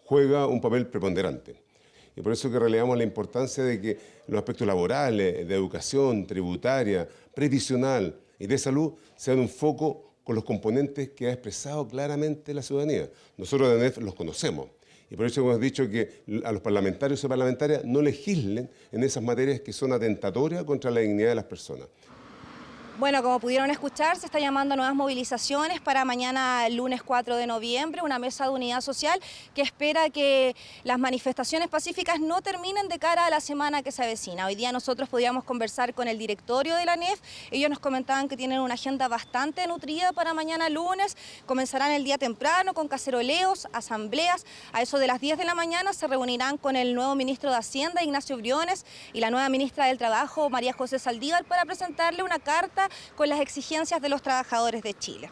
juega un papel preponderante. Y por eso que relevamos la importancia de que los aspectos laborales, de educación, tributaria, previsional y de salud sean un foco con los componentes que ha expresado claramente la ciudadanía. Nosotros de ANEF los conocemos. Y por eso hemos dicho que a los parlamentarios y parlamentarias no legislen en esas materias que son atentatorias contra la dignidad de las personas. Bueno, como pudieron escuchar, se está llamando a nuevas movilizaciones para mañana, lunes 4 de noviembre, una mesa de unidad social que espera que las manifestaciones pacíficas no terminen de cara a la semana que se avecina. Hoy día nosotros podíamos conversar con el directorio de la ANEF. Ellos nos comentaban que tienen una agenda bastante nutrida para mañana lunes. Comenzarán el día temprano con caceroleos, asambleas. A eso de las 10 de la mañana se reunirán con el nuevo ministro de Hacienda, Ignacio Briones, y la nueva ministra del Trabajo, María José Saldívar, para presentarle una carta con las exigencias de los trabajadores de Chile.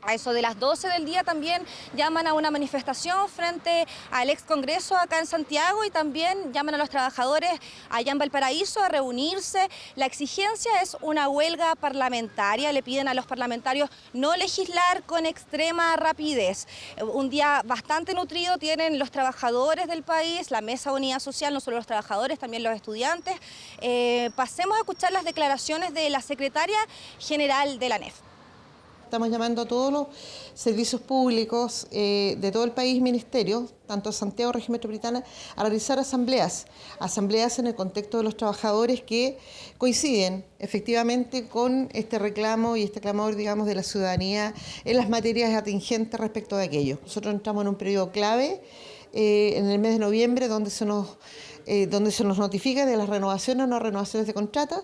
A eso de las 12 del día también llaman a una manifestación frente al ex Congreso acá en Santiago y también llaman a los trabajadores allá en Valparaíso a reunirse. La exigencia es una huelga parlamentaria. Le piden a los parlamentarios no legislar con extrema rapidez. Un día bastante nutrido tienen los trabajadores del país, la mesa de unidad social, no solo los trabajadores, también los estudiantes. Pasemos a escuchar las declaraciones de la secretaria general de la ANEF. Estamos llamando a todos los servicios públicos de todo el país, ministerios, tanto Santiago, región metropolitana, a realizar asambleas en el contexto de los trabajadores que coinciden efectivamente con este reclamo y este clamor, digamos, de la ciudadanía en las materias atingentes respecto de aquello. Nosotros entramos en un periodo clave en el mes de noviembre donde se nos notifica de las renovaciones o no renovaciones de contratos.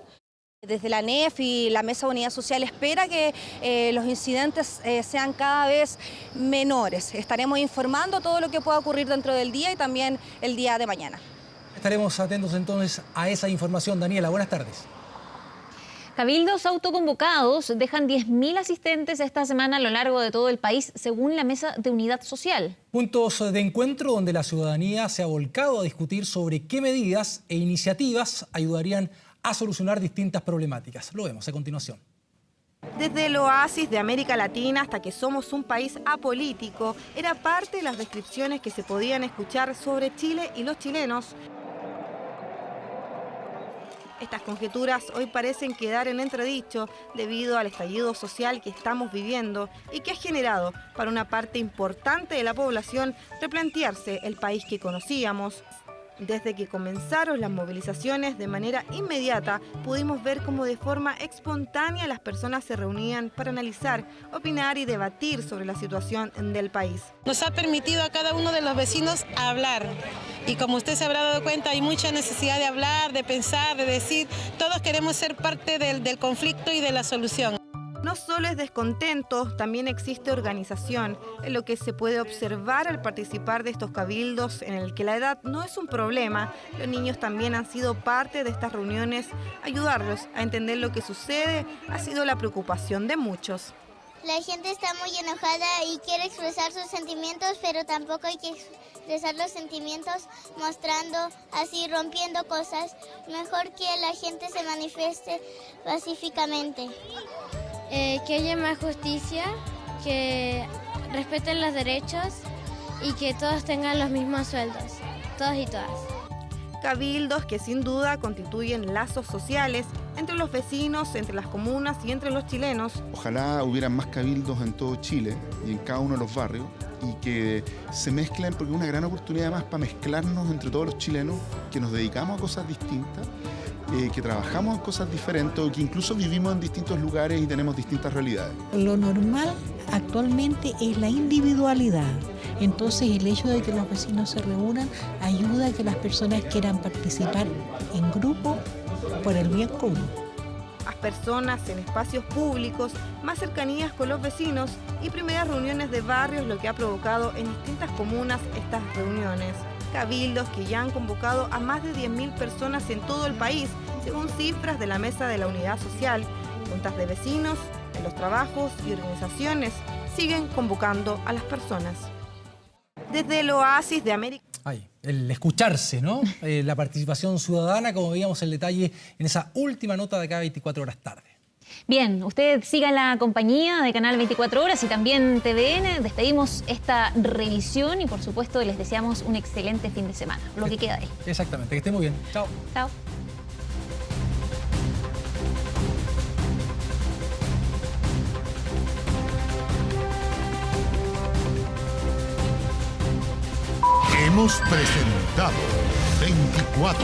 Desde la ANEF y la Mesa de Unidad Social espera que los incidentes sean cada vez menores. Estaremos informando todo lo que pueda ocurrir dentro del día y también el día de mañana. Estaremos atentos entonces a esa información. Daniela, buenas tardes. Cabildos autoconvocados dejan 10.000 asistentes esta semana a lo largo de todo el país, según la Mesa de Unidad Social. Puntos de encuentro donde la ciudadanía se ha volcado a discutir sobre qué medidas e iniciativas ayudarían a solucionar distintas problemáticas. Lo vemos a continuación. Desde el oasis de América Latina hasta que somos un país apolítico, era parte de las descripciones que se podían escuchar sobre Chile y los chilenos. Estas conjeturas hoy parecen quedar en entredicho debido al estallido social que estamos viviendo y que ha generado para una parte importante de la población replantearse el país que conocíamos. Desde que comenzaron las movilizaciones, de manera inmediata pudimos ver cómo de forma espontánea las personas se reunían para analizar, opinar y debatir sobre la situación del país. Nos ha permitido a cada uno de los vecinos hablar. Y como usted se habrá dado cuenta, hay mucha necesidad de hablar, de pensar, de decir. Todos queremos ser parte del conflicto y de la solución. No solo es descontento, también existe organización, en lo que se puede observar al participar de estos cabildos en el que la edad no es un problema. Los niños también han sido parte de estas reuniones. Ayudarlos a entender lo que sucede ha sido la preocupación de muchos. La gente está muy enojada y quiere expresar sus sentimientos, pero tampoco hay que expresar los sentimientos mostrando así, rompiendo cosas. Mejor que la gente se manifieste pacíficamente. Que haya más justicia, que respeten los derechos y que todos tengan los mismos sueldos, todos y todas. Cabildos que sin duda constituyen lazos sociales entre los vecinos, entre las comunas y entre los chilenos. Ojalá hubieran más cabildos en todo Chile y en cada uno de los barrios y que se mezclen, porque es una gran oportunidad más para mezclarnos entre todos los chilenos que nos dedicamos a cosas distintas, que trabajamos en cosas diferentes o que incluso vivimos en distintos lugares y tenemos distintas realidades. Lo normal actualmente es la individualidad. Entonces el hecho de que los vecinos se reúnan ayuda a que las personas quieran participar en grupo por el bien común. Las personas en espacios públicos, más cercanías con los vecinos y primeras reuniones de barrios, lo que ha provocado en distintas comunas estas reuniones. Cabildos que ya han convocado a más de 10.000 personas en todo el país, según cifras de la Mesa de la Unidad Social. Juntas de vecinos, en los trabajos y organizaciones siguen convocando a las personas. Desde el oasis de América... El escucharse, ¿no? La participación ciudadana, como veíamos el detalle en esa última nota de acá 24 horas tarde. Bien, usted siga en la compañía de Canal 24 Horas y también TVN. Despedimos esta revisión y por supuesto les deseamos un excelente fin de semana, lo que queda de ahí. Exactamente, que esté muy bien. Chao. Chao. Hemos presentado 24